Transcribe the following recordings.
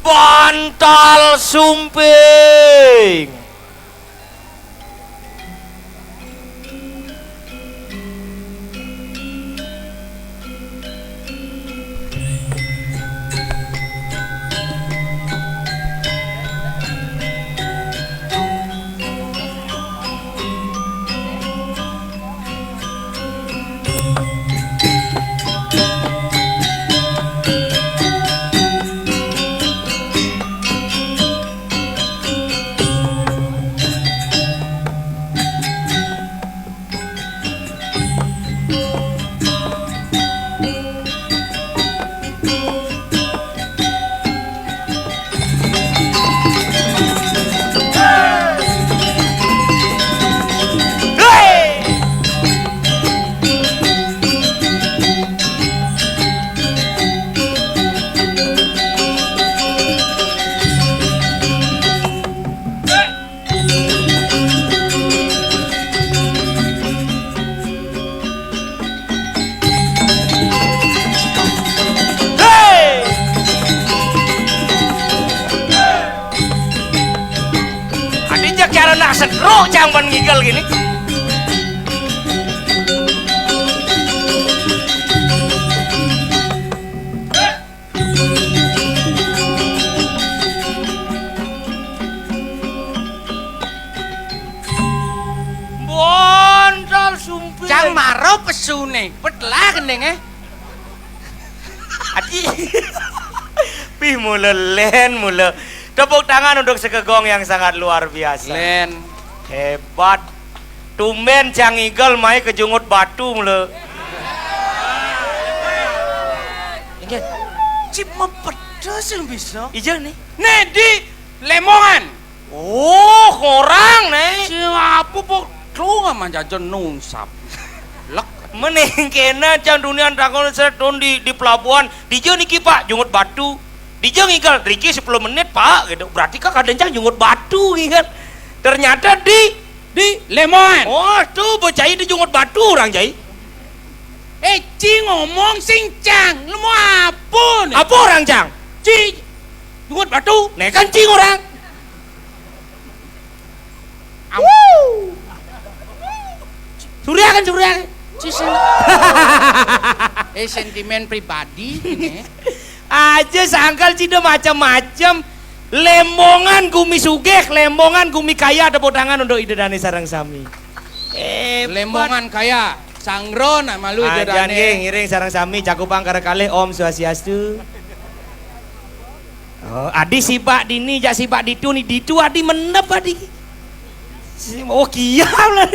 Bantal sumping. Segeruk jangan ngigel gini. Bantal sumping. Cang maro pesune, petlah kendenge. Adi. Pih mula len mula. Tepuk tangan untuk sekegong yang sangat luar biasa. Len hebat. Tumben Cang Igel mai kejungut batu mula. Ingat. Cip pedes yang bisa. Ijel nih. Nih di Lemongan. Oh, orang nih. Siapa pok lu nggak manjajan nungsap. Lek. Mending kena Cang dunia takon setun di pelabuhan. Dijeng niki Pak jungut batu. Dijeng Igel, Riki 10 menit Pak gitu. Berarti kan kadang Cang jungut batu kan. Ternyata di Lemongan. oh tuh bocai di jungut batu orang jai. Ci ngomong sing Cang, lu mau apa nih? Apa orang Cang? Ci jungut batu. Nih kan cing orang. Surya kan Surya. Ci sentimen pribadi ini. Aja sangkal cida macam-macam. Lemongan gumi sugih, lemongan gumi kaya. Tepuk tangan untuk Ida Dani sareng sami. Lemongan kaya sangro nak malu Ida Ajan Dani. ngiring sareng sami cakupang kare kalih Om Swastiastu. Oh, adi sibak dini jak sibak ditu nih ditu adi menep adi. Oh kia lah.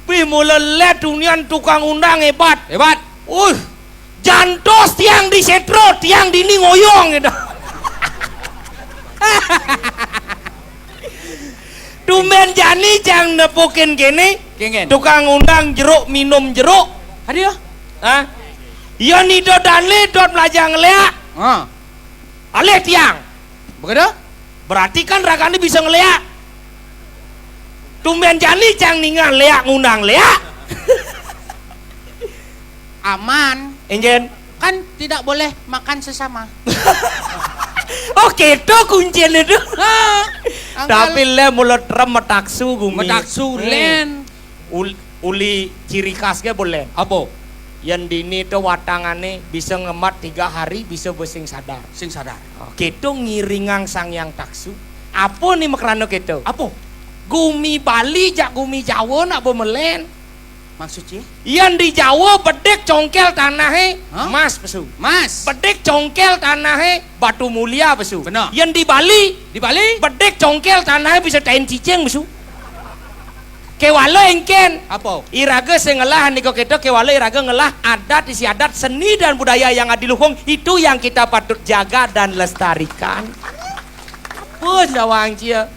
Pi mula let dunian tukang undang hebat. Hebat. Jantos tiang di setro, tiang dini ngoyong gitu. Tumben jani Cang nepukin gini. Kengen. Tukang undang jeruk minum jeruk. Hadi ya. Hah? Iya nido dali dot melajang ngeleak. Alih tiang. Begitu? Berarti kan rakani bisa ngeleak. Tumben jani Cang ningal leak ngundang leak. Aman. Enjen. Kan tidak boleh makan sesama. Oke itu kuncinya itu. Tapi le mulut rem metaksu gumi. Metaksu len. Uli ciri khasnya boleh. Apa? Yang dini itu watangane bisa ngemat 3 hari bisa besing sadar. Sing sadar. Kita ngiringang sang yang taksu. Apa nih makrano kita? Apa? Gumi Bali jak gumi Jawa nak melen. Maksudnya? Yang di Jawa bedek congkel tanahnya emas pesu. Mas. Bedek congkel tanahnya batu mulia pesu. Benar. Yang di Bali bedek congkel tanahnya bisa tain cicing pesu. Kewala engken. Apa? Iraga sengelah niko kita kewala iraga ngelah adat istiadat seni dan budaya yang adiluhung itu yang kita patut jaga dan lestarikan. Pun dawang cia.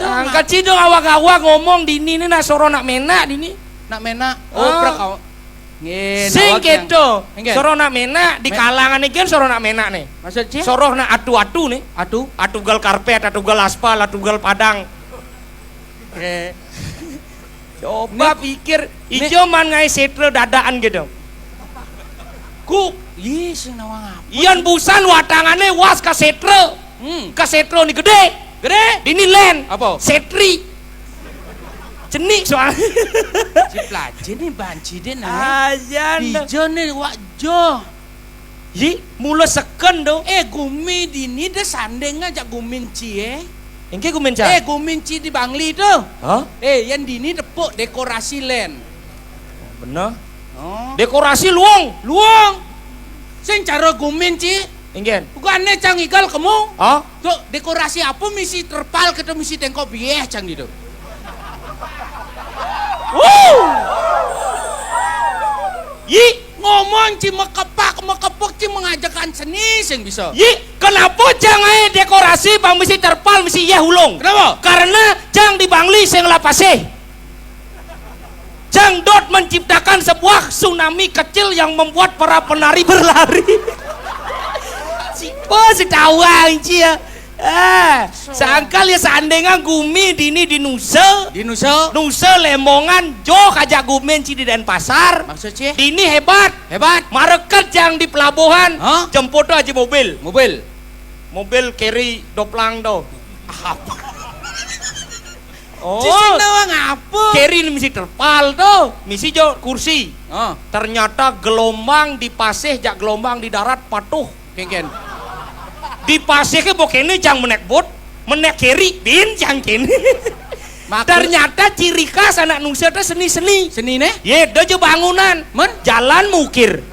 Angkat cidong awak-awak ngomong dini ini nak soro nak menak dini. Nak menak. Prek kau. Sing keto. Soro nak menak di kalangan ini kan soro nak menak nih. Maksudnya? Soro nak atu-atu nih. Atu gal karpet, atu gal aspal, atu gal padang. Coba pikir, ijo man ngai setre dadaan gitu. Ku, Yes, nawang apa? iyan busan watangane was ka setre. Ka setre ni gede. Gede. Dini len. Apa? Setri. Cenik soal. Si pelajar nih banci deh nih. Ajan. Dijo nih wakjo. Yi, mula seken do. Gumi dini deh sandeng aja guminci Engke ku menca. Guminci di Bangli tuh. Hah? Yang dini tepuk dekorasi len. Bener. Oh. Dekorasi luang. Luang. Sing cara guminci. Engken. Bukannya cang igal kamu. Hah? Tuh dekorasi apa misi terpal kita misi tengkok bieh cang gitu. Yi, Ngomong ci mekepuk ci mengajakan seni sing bisa. Yi, kenapa jangan dekorasi bang mesti terpal mesti ya hulung? Kenapa? Karena jang di Bangli sing lapase. Jang dot menciptakan sebuah tsunami kecil yang membuat para penari berlari. Si tawang cia. Sangkal ya seandainya gumi dini di Nusa. Di Nusa. Nusa Lemongan jauh aja gumen ci di Denpasar. Maksudnya? Dini hebat. Hebat. Mareket yang di pelabuhan. Hah? Jemput aja mobil. Mobil. Carry doplang do. Apa? Oh. Sing nawang apa? Carry ini misi terpal do. Misi jo kursi. Oh, Ternyata gelombang di pasih jak gelombang di darat patuh. ken. Di pasih ke bokene jang menek bot, menek carry bin jang kene. Ternyata ciri khas anak Nusa itu seni-seni. Seni nih? Ye, dojo bangunan. Men? Jalan mukir.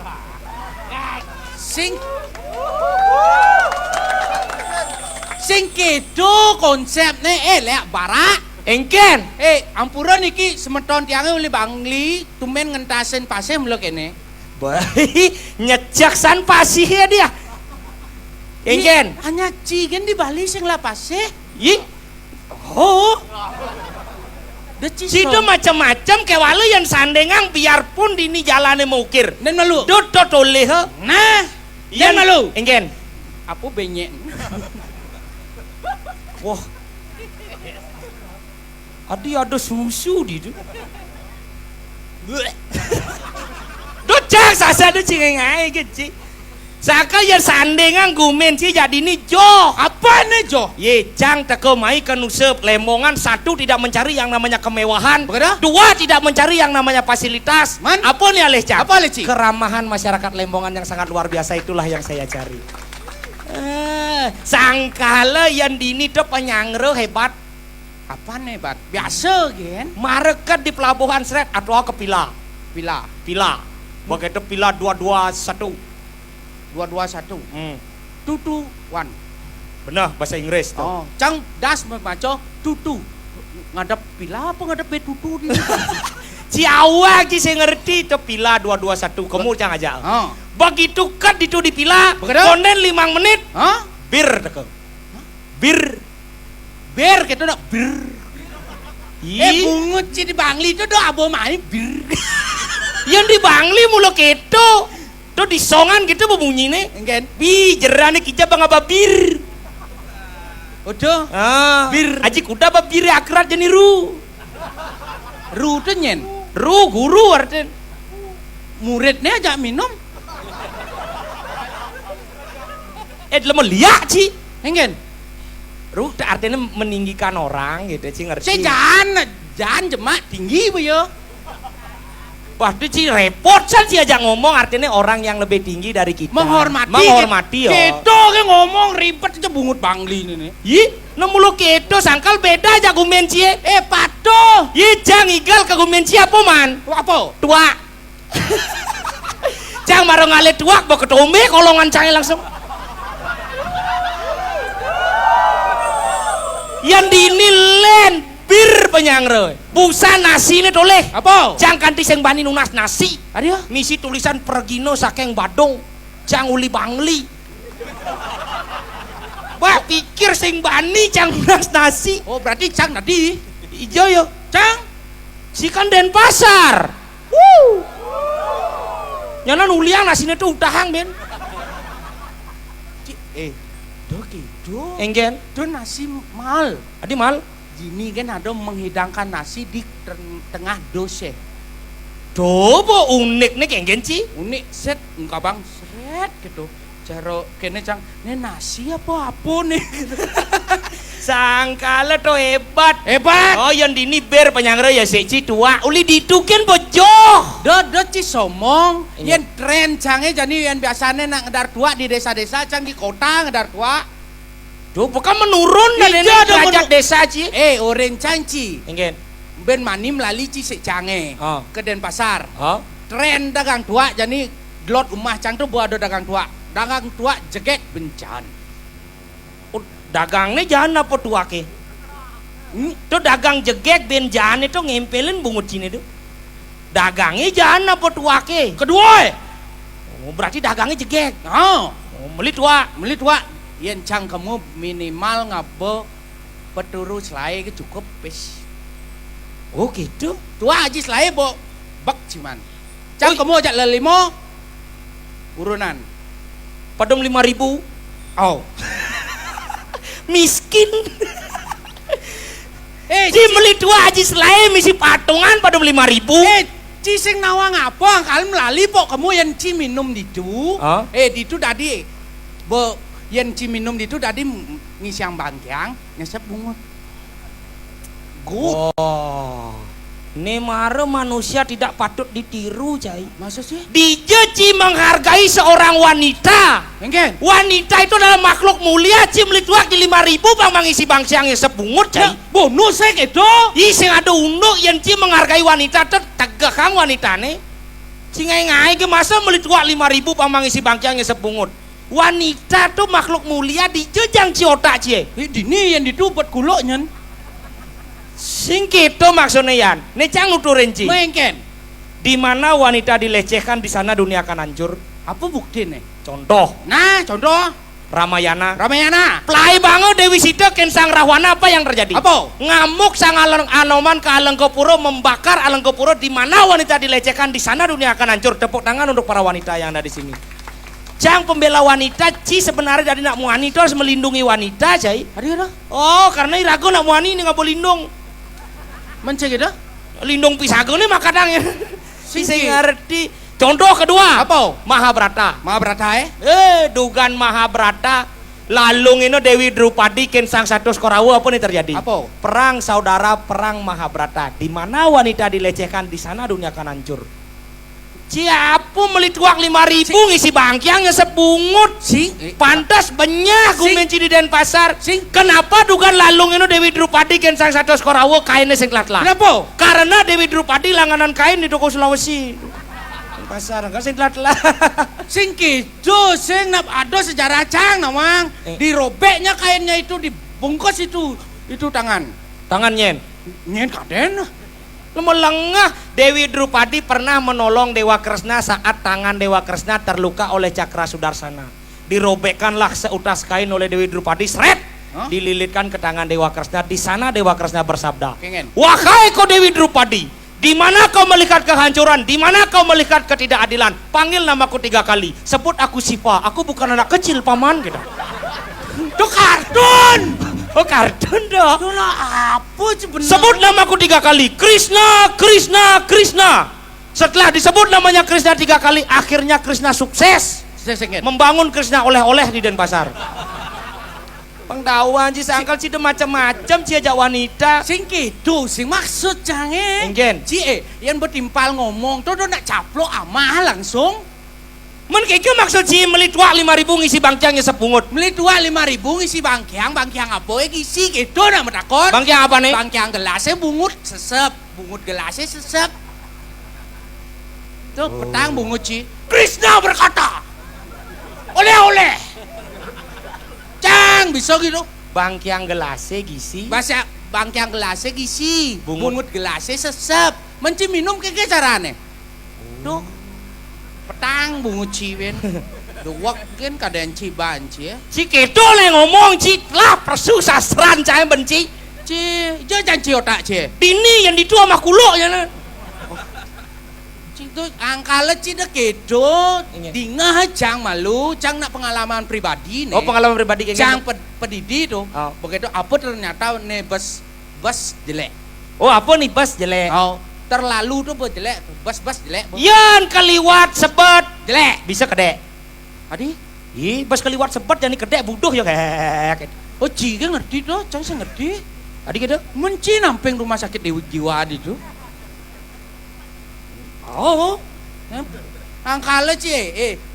Sing kedo konsepnya lek barak. Engken. Ampura niki semeton tiangnya oleh Bangli tumen ngentasen pasih melok ini. Baik, nyecaksan pasih ya dia. Engken. Hanya cigen di Bali sing lah pasih. Yi. Oh. Situ Decison. macam-macam kewalu yang sandengang biarpun dini jalannya mukir. Dan malu. Dot oleh he. Nah, dan malu. Engken. Apa benyek? Wah. Ada susu di tu. Dot cak sasa tu cengengai kecil. Saka ya sandengang gumen sih jadi ni jo. Apa nih Jo? Ye, jang teko mai ke Nusa Lemongan, satu tidak mencari yang namanya kemewahan, Bagaimana? dua tidak mencari yang namanya fasilitas. Man? Apa nih Aleh Cak? Apa Aleh Ci? Keramahan masyarakat Lemongan yang sangat luar biasa itulah yang saya cari. Sangkala yang dini tu penyangre hebat. Apa nih bat? Biasa gen. Mareket di pelabuhan Sret atau ke Pila. Pila. Begitu Pila 221. 221. Tutu one. Benar bahasa Inggris tu. Oh, cang das membaca tutu. Ngadep pila apa ngadep tutu di. Ciawa ki saya ngerti tu Pila 221. Kamu jangan aja. Oh. Begitu kat itu di Pila, Begitu? konden 5 menit, Hah? bir teko. Bir. Bir gitu dah bir. Ih, Bungut sih di Bangli itu dah abo main bir. yang di Bangli mulu keto. Tuh di songan gitu berbunyi nih. Engen. Bi jerane kita bang apa bir. Udah. Bir. Aji kuda apa bir akhirat jadi ru. Ru tuh nyen. Ru guru artinya. Muridnya ajak minum. Lemah liak sih. Engen. Ru artinya meninggikan orang gitu sih ngerti. Saya jangan jemak tinggi bu yo. Waduh sih repot sih aja ngomong artinya orang yang lebih tinggi dari kita. Menghormati ya. Keto ke ngomong ribet aja bungut Bangli ini nih. Yi, nemu lu keto sangkal beda aja gumen cie. Pato. Yi, jang igal ke gumen cie apa man? Apa? Tua. Jang baru ngalet tua, bawa ketombe kolongan canggih langsung. Yang dinilen bir penyangre. Busa nasi ini toleh. Apa? Jang kanti seng bani nunas nasi. Ada? Misi tulisan pergino saking Badung. Jang uli Bangli. Wah pikir sing bani jang nunas nasi. Oh berarti cang tadi. Ijo yo. Cang. Sikan Denpasar. Nyana nuliang nasinya tuh utahang ben. Do gitu. Enggen. Do nasi mal. Adi mal. Dini kan ada menghidangkan nasi di tengah dos ya. Dobo unik nih kayak genci. Unik set enggak bang set gitu. Jaro kene cang, ini nasi apa nih? Sangkala to hebat. Hebat. Oh yang dini ber penyangre ya seci tua. Uli dituken bojo. Do ci somong, Iya. yen tren cange jadi yang biasanya nak ngedar tua di desa-desa cang di kota ngedar tua. Duh bukan menurun dan Iya, ini ada derajat menurun. desa ci. Orang cangci, Engen. ben manim lali ci sik cange Oh. ke Denpasar. Oh. Tren dagang tua jadi glot rumah cang tuh buat ada dagang tua. Dagang tua jeget bencan. Dagang nih jangan apa tua ke? Tuh dagang jegek benjan itu ngempelin bungut sini tuh. Dagangnya jangan apa tua ke? Kedua, Oh, berarti dagangnya jegek. oh, Oh, beli tua. beli tua. Yen cang kamu minimal ngabe peturu selai ke cukup pes. Oh gitu. Tua aja selai bo bak cuman. Cang kamu ajak lelimo urunan. Padahal 5.000. Oh. Miskin. Ci Beli tua haji selai misi patungan pada 5.000. Ci sing nawang apa kalem lali pok kamu yang ci minum ditu. Ah? Ditu tadi bo yang ci minum ditu tadi ngisiang bangkyang nyesep bungut. Gu, Oh. Ini mare manusia tidak patut ditiru, Cai. masa sih? Dijeci menghargai seorang wanita. Engken. Wanita itu adalah makhluk mulia. Cim lituak di 5.000 bang mengisi bangsiangnya sebungut, Cai. Bonus saya gitu. Ih sing ada unduk yang cim menghargai wanita tegak kang wanita nih. Cingai-ngai ke masa melituak 5.000 bang mengisi bangsiangnya sebungut. Wanita tuh makhluk mulia dijejang ciota cie. Dini yang ditubet kuloknya. Sing gitu maksudnya Yan. Nih cang nuturin ci. Mengken. Di mana wanita dilecehkan di sana dunia akan hancur. Apa bukti nih? Contoh Nah, contoh Ramayana. Ramayana. Plai banget Dewi Sita ken sang Rahwana apa yang terjadi? Apa? Ngamuk sang Anoman ke Alengkopuro membakar Alengkopuro di mana wanita dilecehkan di sana dunia akan hancur. Tepuk tangan untuk para wanita yang ada di sini. Cang pembela wanita ci sebenarnya dari nak muani itu harus melindungi wanita cai. Ada. Oh karena irago nak muani ini nggak boleh lindung. Mencegah dah. Lindung pisago nih makadangnya. Si Singki. saya ngerti. Contoh kedua. Apa? Mahabharata. Mahabharata Dugan Mahabharata lalung ini Dewi Drupadi ken sang satu Korawa apa nih terjadi? Apa? Perang saudara, perang Mahabharata. Di mana wanita dilecehkan di sana dunia akan hancur. Ciapu melituak 5.000 ngisi bangkiangnya sebungut. Sing. Pantas banyak Sing. gumenci di Denpasar. Sing. Kenapa dugan lalung ini Dewi Drupadi ken sang satu Korawa kainnya sing latlah? Kenapa? Karena Dewi Drupadi langganan kain di toko Sulawesi. Pasar enggak sing latlah. Sing kido sing nap ada sejarah cang namang dirobeknya kainnya itu dibungkus itu tangan Tangan nyen. nyen kaden Melengah Dewi Drupadi pernah menolong Dewa Kresna saat tangan Dewa Kresna terluka oleh Cakra Sudarsana. Dirobekkanlah seutas kain oleh Dewi Drupadi, seret, Hah? dililitkan ke tangan Dewa Kresna. Di sana Dewa Kresna bersabda, Kengen. "Wahai kau Dewi Drupadi, di mana kau melihat kehancuran? Di mana kau melihat ketidakadilan? Panggil namaku 3 kali. Sebut aku Siva. Aku bukan anak kecil paman." Gitu. itu kartun Oh kartun dong. itulah apa sebenarnya Sebut namaku 3 kali. Krishna, Krishna, Krishna. Setelah disebut namanya Krishna 3 kali, akhirnya Krishna sukses sengit membangun Krishna oleh-oleh di Denpasar. Pengtahuan sih sangkal sih macam-macam sih ajak wanita. sing kido sing maksud jange Enggen. yang bertimpal ngomong tuh nak caplok amah langsung Men keke maksud sih melituak 5.000 ngisi bangkiangnya sepungut. beli 2.500 ngisi bangkiang apa isi gitu nak metakon Bangkiang apa nih? bangkiang gelasnya bungut gelasnya sesep tuh petang bungut ci Krishna berkata oleh-oleh cang bisa gitu Bangkiang gelasnya gisi. bahasa bangkiang gelasnya gisi Bungut. bungut gelasnya sesep menci minum keke carane tuh petang bungut ci ben duwak kan kadang ci banci ya Si kedo le ngomong ci lah persusasran cai benci. ci jangan ci otak ci Dini yang ditua sama kulo ya na. itu angkala ci dah kedo Iya. dingah cang malu cang nak pengalaman pribadi nih Oh pengalaman pribadi kayak cang gitu. pedidi tuh Oh. begitu apa ternyata nebes bus jelek. Oh apa nih bus jelek? Oh, terlalu tuh bu jelek, bus jelek. Bu. Yan keliwat sebet Jelek. bisa kedek. Adi, Ih, bus keliwat sebet jadi kedek buduh ya kayak. oh Ciga ngerti tuh, Cang saya ngerti. Adi gitu. Menci nampeng rumah sakit Dewi Jiwa Adi tuh. Oh, Angkala Ci,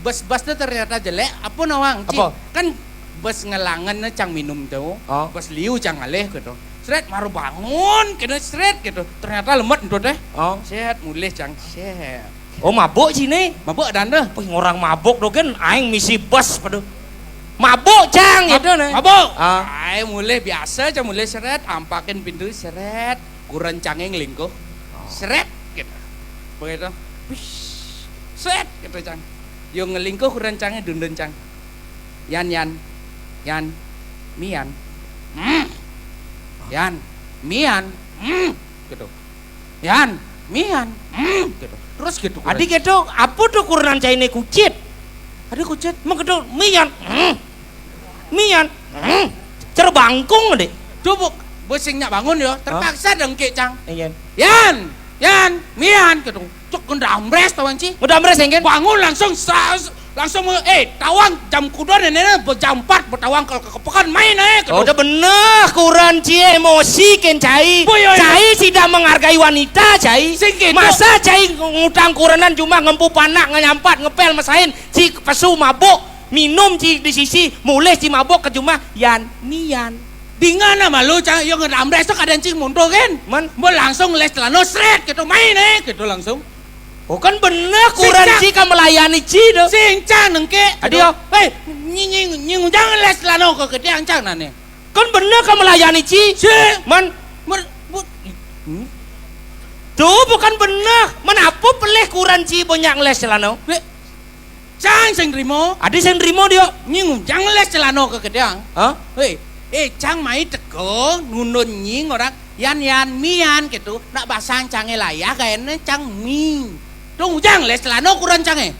bus tuh ternyata jelek. Apa nawang Ci? Apa? Kan bus ngelangan na Cang minum tuh. Oh. Bus liu Cang aleh gitu. Seret maru bangun, kena seret gitu. Ternyata lemot itu teh. oh. Sehat mulih Cang, sehat. Oh mabuk sini. Mabuk dan deh. Wih, orang mabuk do kan aing misi bus padu. Mabuk cang gitu nih. Mabuk. Ah. Ay mulai biasa aja mulai seret, ampakin pintu seret, kurang cangeng lingkuh. Seret gitu. Begitu. Wish. Seret gitu Cang. Yo ngelingkuh kurang cangeng dundun Cang. Yan Mian. Yan Mian. Gitu. Yan Mian. Gitu. Terus gitu. Adik gitu, apa tuh kurenan China kucit? ada kucet. Mau gitu, mian. Mian. Cerbangkung deh. Dubuk. Bosingnya bangun yo, terpaksa dengkik Cang. Iya. Yan, Mian gitu. Cuk ngedambres tawan Ci. Udah beres kan? Bangun langsung tawang jam kuda nenek jam 4 bertawang ke kepekan main gitu. Oh, udah bener kuran cie emosi ken cai. Cai tidak menghargai wanita cai. Masa cai ngutang kuranan cuma ngempu panak nganyampat ngepel masain ci pesu mabuk minum ci di sisi mulai ci mabuk ke cuma mian. Dengan nama lu Cang yo ngedambres tuh kadang Ci mundur kan. Mau langsung les celana sret gitu main gitu langsung. Oh kan bener kuran ci kan melayani ci do. Sing Cang nengke. Adio, nying jangan les celana ke kedeang Cang nane. Kan bener kan melayani ci. Tuh bukan bener. Menapa peleh kuran ci banyak les celana? Cang sing rimo. Adi sing rimo dia. Nying jangan les celana ke kedeang. Hah? Cang mai teko nunun nying orang yan mian gitu. Nak basang Cange layak kayaknya Cang mi. Dong ujang les celana kurang Cange.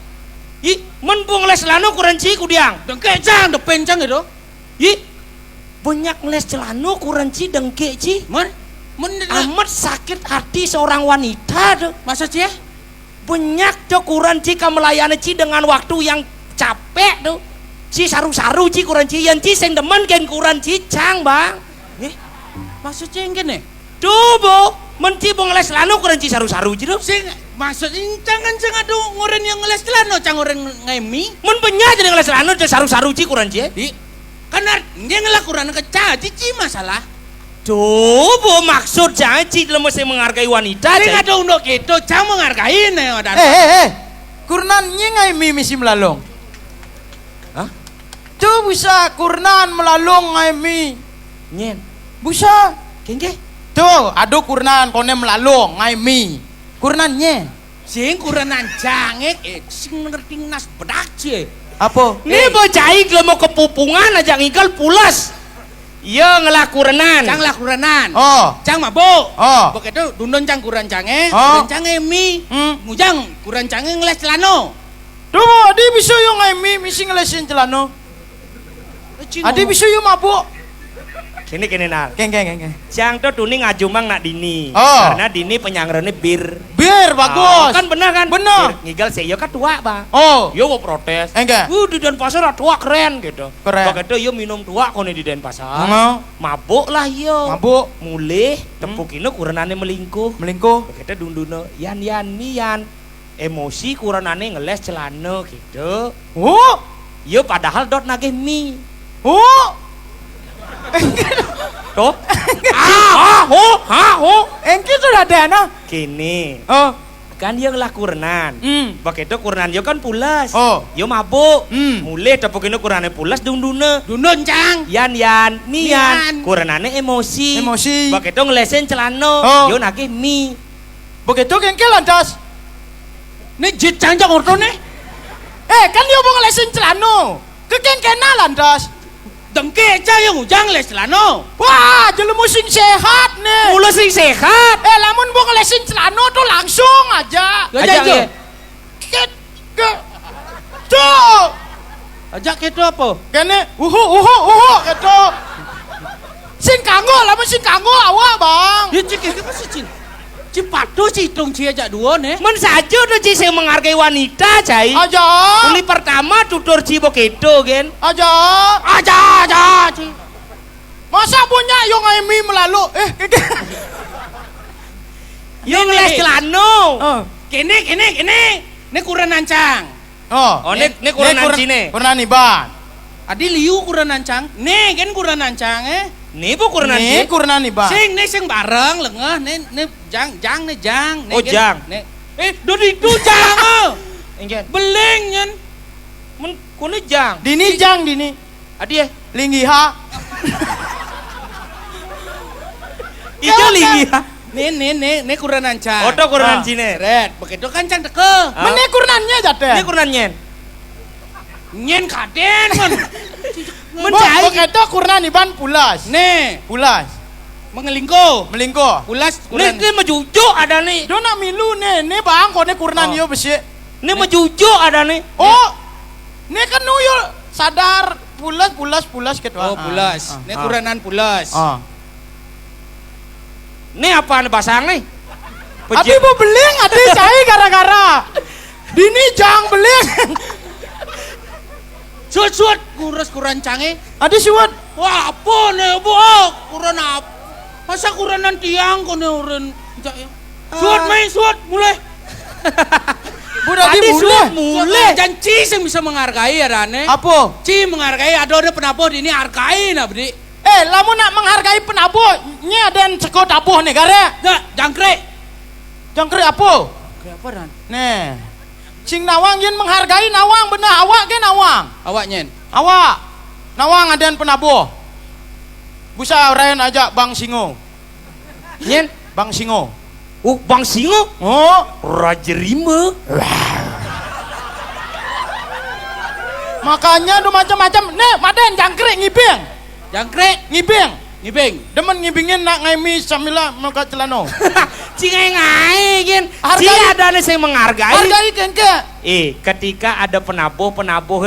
Ih, menbung les celana kurang ci kudiang. Dengke Cang depen Cang gitu. Ih, banyak les celana kurang ci dengke ci. Amat sakit hati seorang wanita tuh. Masa Ci ya? Banyak tuh kurang ci kan melayani ci dengan waktu yang capek tuh. Ci saru-saru ci kurang ci yang ci sing demen ken kurang ci Cang bang. Maksudnya yang gini? Tuh bo, menti bong les celana kurang ci saru-saru ci tuh. Sing maksudnya jangan aduh ngoren yang ngeles celana Cang ngoren ngemi. Men penyak jadi ngeles celana jadi saru-saru ci kurang ci. Karena dia ngelakuran keca cici masalah. Tuh bo maksud Cang ci dalam mesti menghargai wanita. Sing ada untuk itu Cang menghargai nih. Kurnan nyengai misi melalung. Hah? Tuh bisa kurnan melalung ngai mi. Nyen. Bisa. Kengke. Tuh, aduh kurnan kone melalung ngai mi. Kurnan nye. Sing kuranan Cange sing ngerti nas bedak Ci. Apa? Ini bocai kalau mau kepupungan aja ngikal pulas. Iya ngelakurenan. Cang lakuranan. Oh. Cang mabuk. Oh. Begitu dundun Cang kuran Cange, Oh. kuran Cange mi. Mujang kuran Cange ngeles celana. Tuh, adi bisa yung ngai mi misi ngelesin celano. Adi bisa yung mabuk. Kini nal. Keng. Cang tuh tuning ngajumang nak dini. Oh. Karena dini penyangrane bir. Bir bagus. Kan bener kan? Bener. Ngigal sih, yo kan tua bang. Oh. Yo mau protes. Enggak. Di Denpasar tua keren gitu. Keren. Begitu yo minum tua kone di Denpasar. Mabuk lah yo. Mabuk. Mulih tepukino kurenane melingkuh. Begitu dunduno yan mian. Emosi kurenane ngeles celana gitu. Oh. Yo padahal dot nagih mie. Oh. Tuh. Engki sudah ada no. Kini. Oh. Kan yo lah kurenan. Begitu kurenan yo kan pulas. Oh. Yo mabuk. Mulai tepukino kurenane pulas dundun Cang. Yan mian. Kurenane emosi. Begitu ngelesin celana. Yo nagih mie. Begitu engki lantas. Nih jit Cang orto nih. Kan dia mau ngelesin celano. Kekengkena lantas. Dengke Cang yang ujang les celana. Wah, jelemu sing sehat nih. Mula sing sehat. Lamun mau ngelesin celano tuh langsung aja. Aja. Tuh. Ajak itu apa? Kene, uhu gitu. Sing kanggo, lamun sing kanggo awak, Bang. cik apa sih cin? Cipatu citung cia aja dua nih. Men saja tuh Ci sing menghargai wanita, Cai. Aja. Uli pertama tutur Ci bokedo, gen. Aja. Ci. Masa punya yang Emi melalu? Yung les celano. Kene. Ini kurang nancang. Oh, ini kurang nancine. Kurang niban. Adi liu kurang nancang. Nih kan kurang nancang Nih bu kurang Nih nancine. kurang niban. Sing bareng lengah. Nih jang. Oh, jang. Dodi itu jang. Enggak. Beleng nyen. Men kune jang. Dini jang dini. Adi ya. Linggiha. Ijo lagi ya. Nih kurang nancang. Oto kurang nancine. Red, begitu kancang teke. Mene kurnannya jate. Ini kurang nyen. Nyen kaden men. Mencai. Begitu kurnan niban pulas. Nih, Pulas. mengelingko. Melingko. Pulas Nih kurang. mejujuk ada nih. Dona milu nih bang kone kurnan yo besi. Nih mejujuk ada nih. Oh. Nih kan nuyul sadar pulas gitu. Oh, pulas. Nih kuranan pulas. Nih apaan pasang nih? Adi mau beling, adi cai gara-gara. Dini jang beling. Suat, ngurus kurang canggih. Adi siwat. Wah, apa nih, bu? Kurang apa? Masa kuranan tiang kau nih uren. Suat, mulai. Budak Adi mulai. Mulai. Janji yang bisa menghargai ya, Rane. Apa? Ci menghargai, ada penabur ini hargai, nabdi. Lamu nak menghargai penabuh, ada yang cekot abuh nih gara. Nggak, jangkrik. Jangkrik apa? Kenapa, Dan? Nih. Sing nawang yen menghargai nawang bener awak ke nawang? Awak nyen. Awak. Nawang ada yang penabuh. Busa Ryan aja Bang Singo. Nyen. Bang Singo. Bang Singo. Oh, Raja Rimba. makanya tuh macam-macam. Nih, maden jangkrik ngibing. Jangkrik. Ngibing. Demen ngibingin nak ngaimi sambil muka celano. Cingai ngai gen. Hargai. Ci ada nih yang menghargai. Hargai kengke. Ketika ada penabuh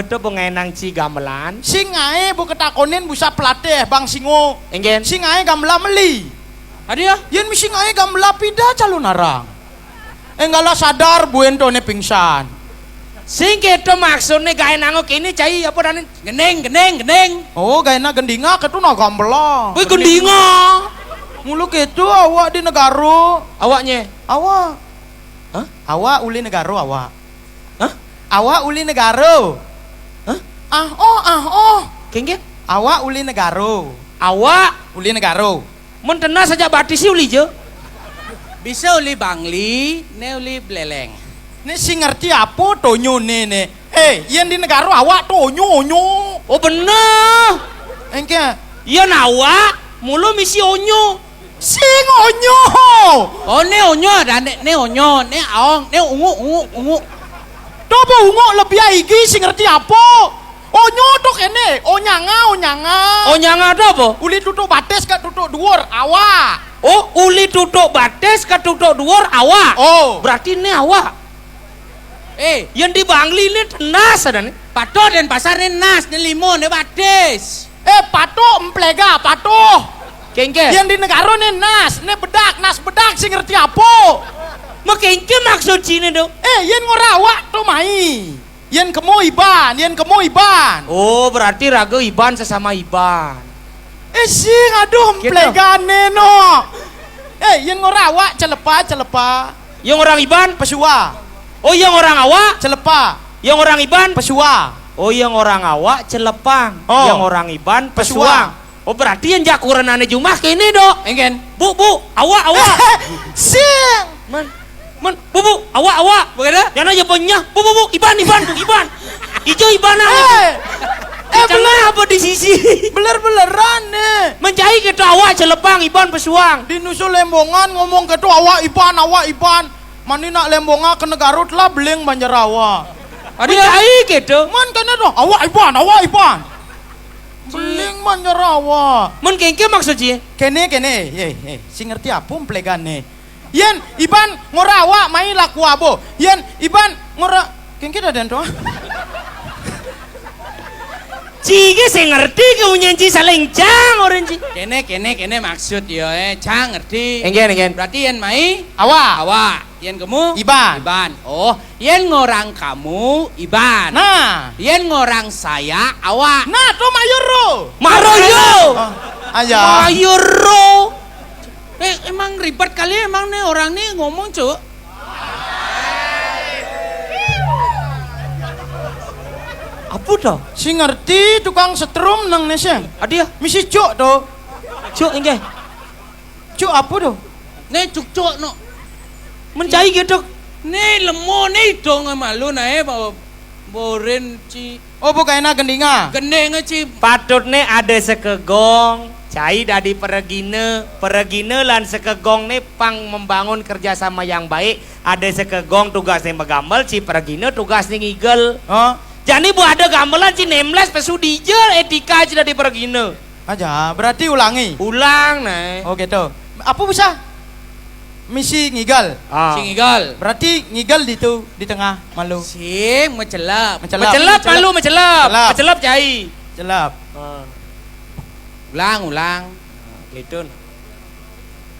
itu pengenang Ci gamelan. Sing ngae bu ketakonin busa pelatih Bang Singo. Engen. Sing ngae gamela meli. Adi ya? Yen misi ngae gamela pida calon narang. Enggala sadar buento ne pingsan. Sing keto maksudnya gaya nangok ini Cai apa dan Geneng. Oh, gaena gendinga ketu na gamela. Wih gendinga. Mulu ketu awak di negara. Awaknya. Awak. Hah? Awak uli negara awak. Hah? Awak uli negara. Hah? Oh. Kengken. Awak uli negara. Awak Uli negara. mentena saja batisi uli je. Bisa uli bangli, ne uli beleleng. Ini si ngerti apa tonyo ne. Yen di negara awak tonyo. Oh bener. Engke. Iya nawak mulu misi onyo. Sing onyo. Oh, ne onyo dan ne onyo, ne aong, ne ungu. Dobo ungu lebih aigi si ngerti apa? Onyo tuh kene, onyanga. Onyang ada apa? Uli tutuk bates ke tutuk dhuwur awak. Oh uli tutuk bates ke tutuk dhuwur awak. Oh. Berarti ini awak. Yang di Bangli ini tenas ada nih. Pato dan pasar ne nas, ne limon, ne bades. Pato emplega, pato. Kengke. Yang di negara ne nas bedak sing ngerti apa? Makengke maksud Cina dong. Yen ngorawak tuh mai. Yen kemo iban. Oh berarti raga Iban sesama Iban. Sing aduh Gitu. emplegane no. Yen ngorawak celepa. Yang orang Iban. Pesua. Oh yang orang awak. Celepa. Yang orang Iban. Pesua. Oh yang orang awak celepang. Oh. Yang orang Iban Pesuang. pesuang. Oh berarti yang jakuran ane jumah kini dok. Engen. Bu awak. Sing. Men bu awak. Bagaimana? Yang aja punya. Bu Iban. Ijo Iban bener apa di sisi? beler-beleran nih. Mencari kita awak celepang Iban pesuang. Di nusul lembongan ngomong ke tuh awak Iban. Mani nak lembongan ke negara telah beling Banjarawa. Mencari kita. Man kena tuh awak Iban. Beling Banjarawa. Men kengke maksudnya? Kene. Si ngerti apa emplegane. Yen Iban ngorawak main laku abo. Yen Iban ngora kengke dah tuh. Ciki sing ngerti kau nyenci saling jang orang ci. Kene maksud ya Cang ngerti. Enggen. Berarti yen mai Awa. yen kamu Iban. Oh, yen ngorang kamu Iban. Nah. Yen ngorang saya Awa. Nah, tuh Mayuro. Maroyo. Aja. Mayuro. Emang ribet kali emang nih orang nih ngomong cuk. Apa dah? Si ngerti tukang setrum nang Nesya. Adia. Misi cuk tuh. Cuk enggen. Cuk apa tuh? Nih cuk no. Mencai gitu. Nih lemo nih dong malu nae boren ci. Oh bukan enak gendinga. Gendeng ci. Patutnya ada sekegong. Cai dari peregine lan sekegong nih pang membangun kerjasama yang baik. Ada sekegong tugasnya megambel, ci peregine tugasnya ngigel. Oh. Jadi bu ada gamelan ci nemles pesu dijel etika ci dari peregine. Aja, berarti ulangi. Ulang nih. Oh gitu. Apa bisa? Misi ngigal. Sing igal. Berarti ngigal di tengah malu. Sing mecelap. Mecelap malu mecelap cai. Celap. Ulang. Gitu.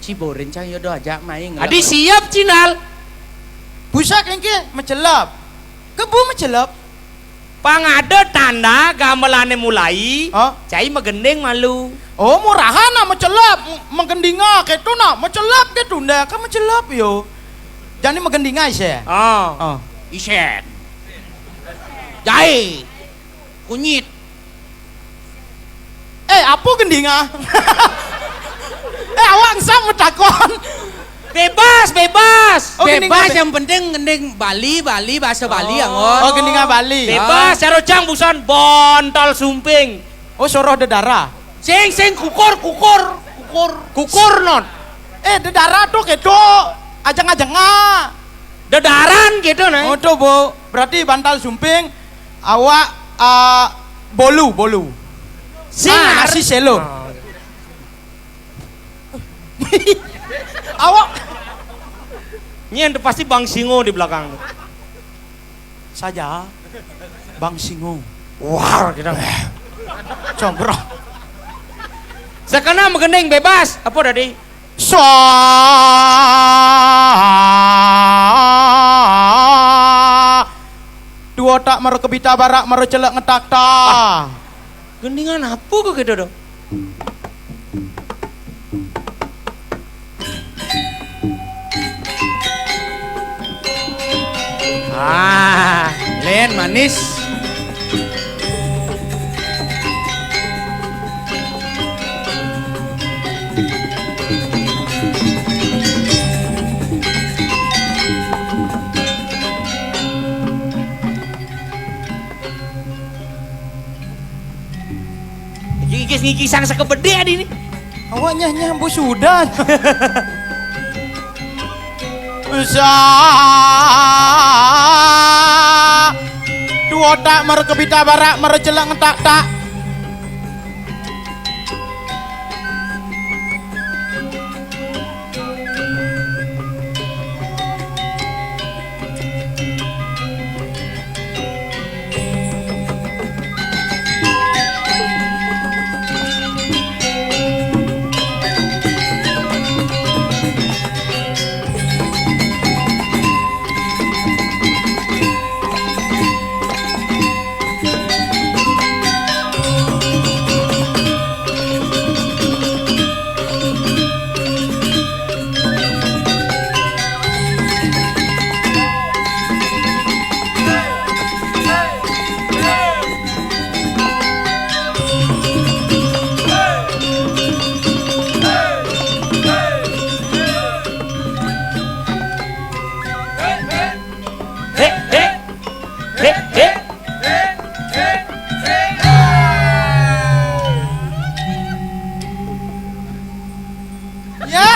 Ci boren Cang yodo ajak main. Adi siap cinal. Busak engke mecelap. Kebu mecelap. Pang ada tanda gamelane mulai. Oh. Cai megendeng malu. Oh murahan nak mecelap, menggendinga gitu nak, mecelap gitu ndak, kan mecelap yo. Jadi menggendinga isya. Oh. Oh. Isen. Jai. Kunyit. Apa gendinga? Awak sam metakon. Bebas. Oh, Bebas gendinga yang penting gendeng Bali bahasa Bali angon. Oh gendinga Bali. Bebas, sarojang busan bontol sumping. Oh soroh dedara. Sing kukur. Kukur non. Dedara tuh gitu. Ajang-ajanga. Dedaran gitu nih. Oh tuh bu, berarti bantal sumping. Awak bolu. Singar. Si selo. Awak Ini pasti Bang Singo di belakang. saja. Bang Singo. Wow, gitu. Combro. Sekarang megendeng bebas. Apa tadi? Dua tak maru kebita barak maru celak ngetak ta. Gendingan apa kok gitu dong? Len manis. Ngikis-ngikis sang sekebede adi ini. Awak nyambu sudah. Dua tak maru kebita barak maru celak ngetak tak. Ya.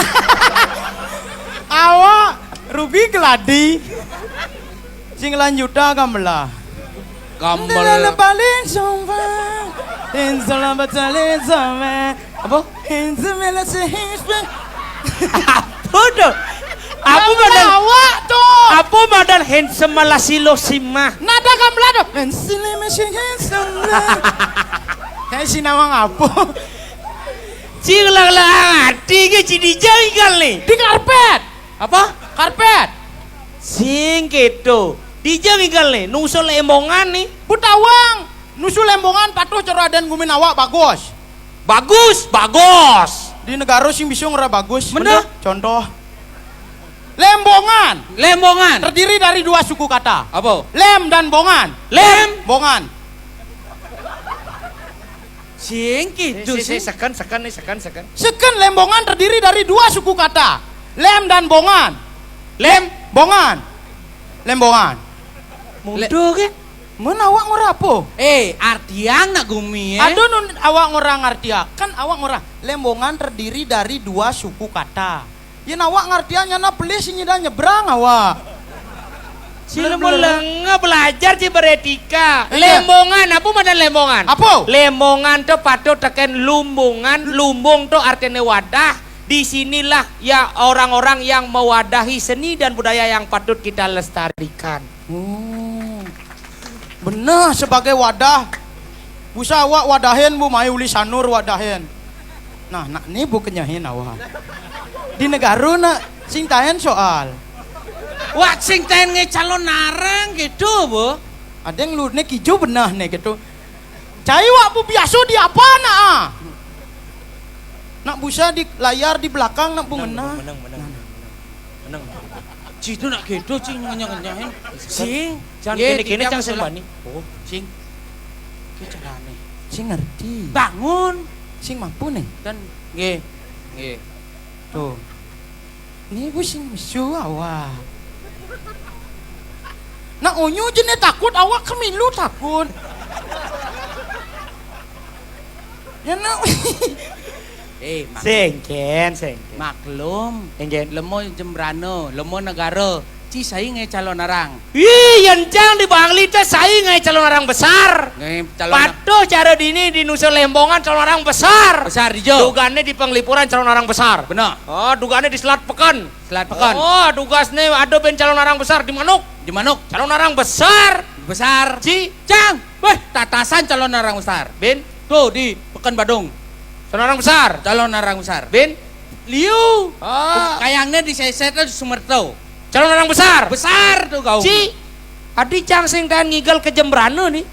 Awak Ruby geladi. Sing lanjuta gamelah. Gambel. Balin somva. Inzala batalin somva. Apa? Inzala sehingga. Bodoh. Aku badan awak tuh. Aku badan handsome malah silo simah. Nada kamlado. Hensile mesin handsome. Kayak si nama ngapo. Cing lang hati ke cidi jenggal nih. Di karpet. Apa? Karpet. Sing gitu. Di jenggal nih. Nusul emongan nih. Butawang. Nusul lembongan patuh cara dan gumin awak bagus. Bagus, bagus. Di negara sing bisa ngera bagus. Bener. Contoh. Lembongan. Lembongan. Terdiri dari dua suku kata. Apa? Lem dan bongan. Lem. Bongan. Sing gitu sih. Sekan. Seken lembongan terdiri dari dua suku kata. Lem dan bongan. Lem. Bongan. Lembongan. Mudah ke? Mana awak ngora apa? Artiang nak gumi ya. Aduh nun awak ngora ngartia. Kan awak ngora. Lembongan terdiri dari dua suku kata. Yen awak ngartiannya na beli sini dan nyebrang awak. Sila mo lang nga belajar ci beretika. Iya. Lembongan, apa mana lembongan? Apa? Lembongan to patut teken lumbungan, lumbung to artinya wadah. Disinilah ya orang-orang yang mewadahi seni dan budaya yang patut kita lestarikan. Benar sebagai wadah. Busa awak wadahin bu mai uli sanur wadahin. Nah, nak ni bu kenyahin awak. Di negara nak sintahen soal. Wak sing ten nge calon narang gitu, Bu. Ada yang lu nek hijau benar nek gitu. Cai wak bu biasa di apa nak? Nak busa di layar di belakang nak bu ngena. Menang. Citu nak gitu cing ngenyahin. Sing, Jangan Ye, kini-kini kita cang masalah. sembani. Oh, Sing, Ki carane. Sing ngerti. bangun Sing mampu nih. dan nge. Tuh. Ni bu sing misu awak. Nak unyu jenis takut awak kemilu takut. Ya nak. sengken. Maklum, Enggen. lemo jembrano, lemo negara. Ci saya nge calon narang. Ih, yang cang di Bangli teh saya ngai calon orang besar. Nge calon Patuh cara dini di Nusa Lembongan calon orang besar. besar dijo. Dugaannya di Penglipuran calon orang besar. Benar. Oh, dugaannya di Selat Pekan. Selat Pekan. Oh, tugasnya ada ben calon orang besar di Manuk. Di manuk Calon orang besar. besar. Ci, Cang, weh tatasan calon narang besar. Ben, Tuh di Pekan Badung, calon orang besar. calon narang besar. Ben, Liu, oh, kayangnya di sesetnya di Sumerto. calon orang besar. Besar tuh kau. Ci, adi cang sing kan ngigel ke Jembrana nih.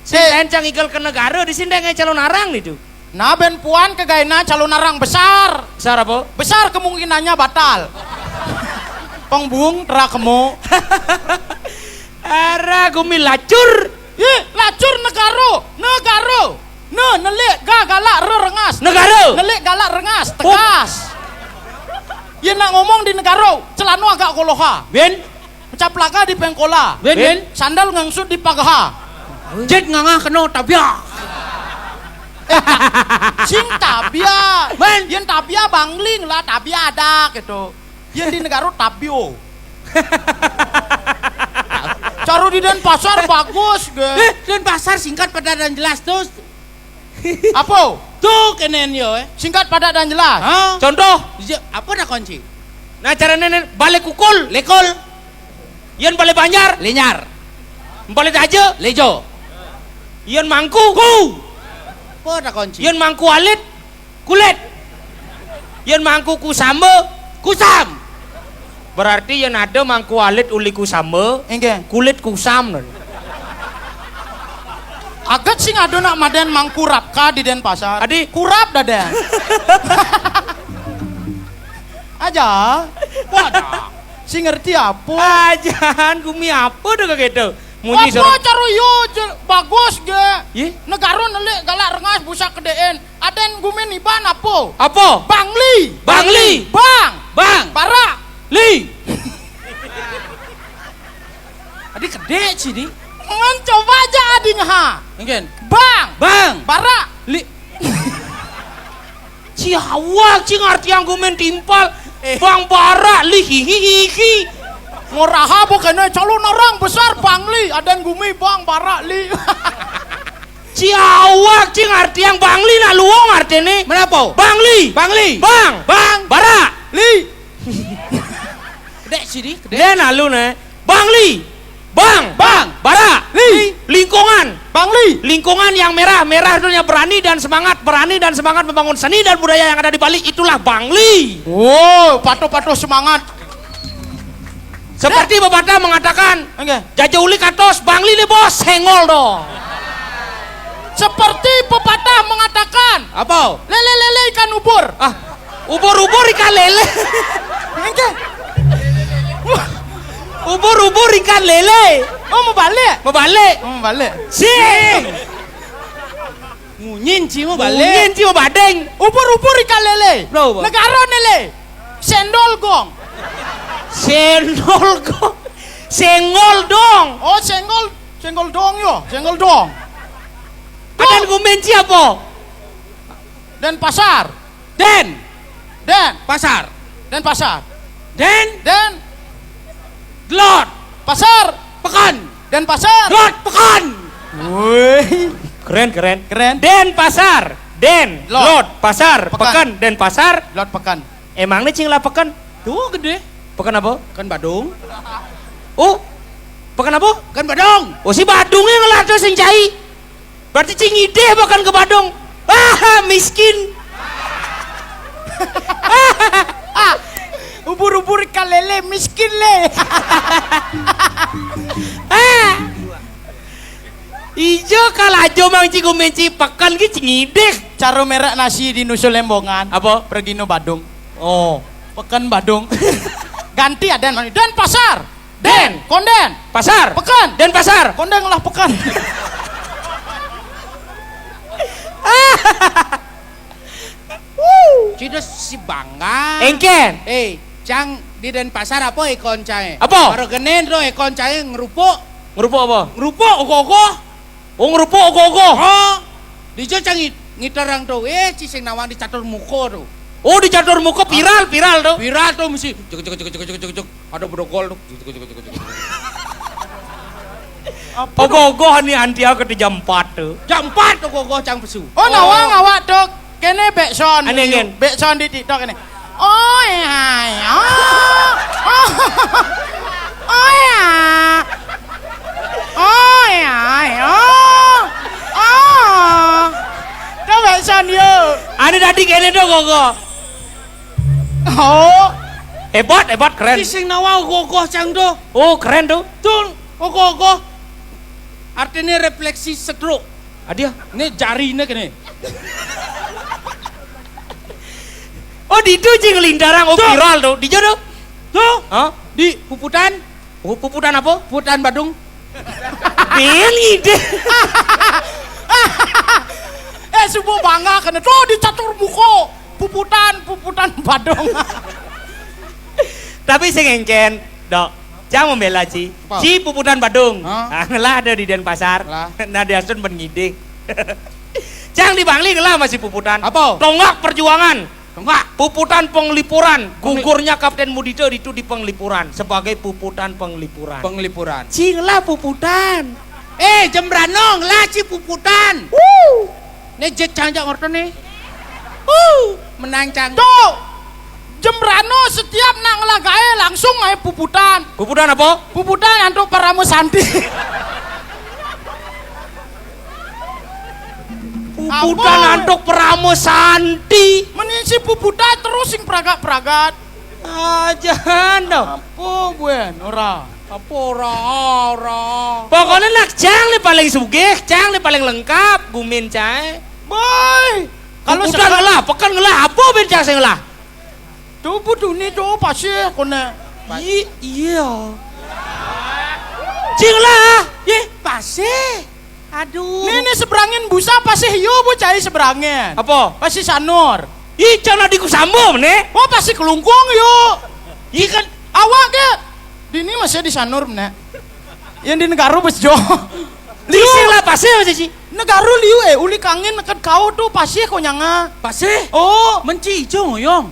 Sing kan cang ngigel ke negara di sini ngai calon arang nih tuh. Nah ben puan kegaina calon narang besar. Besar apa? Besar kemungkinannya batal. Pengbung terakemu. Ara gumi lacur. Ih, lacur negaro. Nelik galak rengas. Negara. Nelik galak rengas, tegas. Ya nak ngomong di negara, celana agak koloha. Ben, Caplaka di pengkola. Ben. Sandal ngangsut di pagaha. Jet ngangah kena tabiak. Sing tabia. Ben. Yen tabia bangling lah, tabia ada gitu. Yen di negara tabio. Caro di Denpasar bagus, ge. Dan pasar singkat padat dan jelas tuh. Apa? Tuh kenen yo Singkat padat dan jelas. Hah? contoh. Apa dah kunci? Nah cara nenek balik kukul. Lekol, Ian balik banjar. lenyar, Balik aja. lejo. Ian mangku. Apa dah kunci? Ian mangku alit. Kulit. Ian mangku kusama. Kusam. Berarti yang ada mangku alit uli kusama. Engke. Kulit kusam. Agat sing ada nak maden mangkurap ka di Denpasar. Adi. Kurap daden. Aja. Wadah. Si ngerti apa? Ajan gumi apa dah gitu. Munyi Apa caro yo bagus ge. Ye? Negara nelik galak rengas busak kedeen. Aden gumen iban apa? Apa? Bangli. Bangli. Bang. Bang. Barak. Li. Adi gede sih di. Coba aja ading ha. Mungkin. Bang. Bang. Barak. Li. Ciawak cing arti yang gumen timpal. Bang bara li hihihi. Ngoraha bukannya calon orang besar Bangli. Aden gumi bang barak li. Ciawak cing arti yang Bangli nak luong arti ini. Menapa? Bangli. Bangli. Bang. Bang. Bara. Li. sini. Den alun Bang Li. Bang. Bara. Li. Lingkungan. Bang Li. Lingkungan yang merah artinya berani dan semangat membangun seni dan budaya yang ada di Bali, itulah Bang Li. Oh, pato-pato semangat. Seperti pepatah mengatakan, Oke. Jaja uli katos, Bang Li nih bos, sengol dong. Seperti pepatah mengatakan, Apa? lele ikan ubur. Ah, ubur-ubur ikan lele. Oke. Ubur-ubur ikan lele. Oh, mau balik. Mau balik. Mau balik. Sing. Ngunyin sih mau Balik. balik. Mau badeng. Ubur-ubur ikan lele. Loh, Bang. Negara lele. Sendol gong. Senol kok. Sengol dong. Oh, senggol dong yo, senggol dong. Ada gumenci apa? Dan pasar. Den. Dan Pasar. pasar. Den. Dan Lot. pasar. Pekan. Dan pasar. Lot. Pekan. Woi. Keren. Den pasar. Den. Lot. Lot. Pasar. Pekan. Pekan. Den pasar. Lot pekan. Emangnya cing lah pekan? Tuh gede. Pekan apa? Kan Badung. Oh. Pekan apa? Kan Badung. Oh si Badungnya ngelah tuh sing cai. Berarti cing ide bahkan ke Badung. Ah, miskin. Ubur-ubur ikan lele miskin le. Ah. Ijo kalajo mang ciku menci pekan ki cing ide. Caro merek nasi di Nusul Lembongan. Apa? Pergi no Badung. Oh. Pekan Badung. Ganti ya dan pasar. Den. Konden. Pasar. Pekan. Den pasar. Konden lah pekan. Cida si bangga. Engken. Cang di Denpasar apa ekon cai? Apa? Baru genen do ekon cai ngerupuk. Ngerupuk apa? Ngerupuk ogo-ogo. Oh ngerupuk ogo-ogo. Oh. Dijo cang ngitarang do cising nawang dicatur muko do. Oh di catur muka viral tuh. Viral tuh mesti cek. Ada brodol tuh. Cek. Ogo-ogo hani anti aku di jam 4 tuh. Jam 4 ogo-ogo cang pesu. Oh, nawang awak dok. Kene bekson. Ane, Ngen. Bekson di TikTok ini. Oh ya. Oh. Oh ya. Oh ya. Oh. Oh. Kau bekson yuk. Ani tadi kene tuh ogo-ogo. Oh. Hebat keren. Cising nawang ogo-ogo cang do. Oh keren tuh. Tuh ogo-ogo. Artinya refleksi stroke. Adia. Ini jarinya kene. Oh di itu cing lindarang oh Tuh. viral tuh. Di jodoh. Tuh. Hah? Di Puputan. Oh puputan apa? Puputan Badung. Beli deh. Subuh bangga kena tuh di catur muko. Puputan Badung. Tapi sing engken, dok. Jangan membela Ci. Apa? Ci puputan Badung. Hah? Lah ada di Denpasar. Lah. Nah diasun pengidik. Jangan di Bangli lah masih puputan. Apa? Tonggak perjuangan. Enggak. Puputan penglipuran. Gugurnya Kapten Mudito itu di penglipuran sebagai puputan penglipuran. Penglipuran. Cing lah puputan. Jembranong lah ci Puputan. Nih jet canjak ngorton nih. Menang cang. Tuh. Jembrano setiap nak ngelagae langsung ae puputan. Puputan apa? Puputan untuk para musanti. Puputan Apa? antuk Pramo Santi. Menisi puputan terus sing pragat-pragat. Aja dong. Apa gue ora. Apa ora. Pokoknya nak Cang nih paling sugih, Cang nih paling lengkap, gumin cai. Boy. Kalau Puputan sekarang ngelah, pekan ngelah, apa ben Cang sing ngelah? tuh butuh ni tuh pasti kone. Iya. Cing lah. Ye, pasih. Aduh. Ini seberangin busa pasti hiu bu cai seberangin. Apa? Pasti sanur. Ih, Cang nadiku sambung nih. Oh pasti kelungkung yuk. Ih kan Awak ke? Di ini masih di sanur nih. Yang di negara bes jo. lising lah pasti masih sih. Negara liu uli kangen neket kau tuh pasti kau nyanga. Pasih. Oh Menci ijo ngoyong.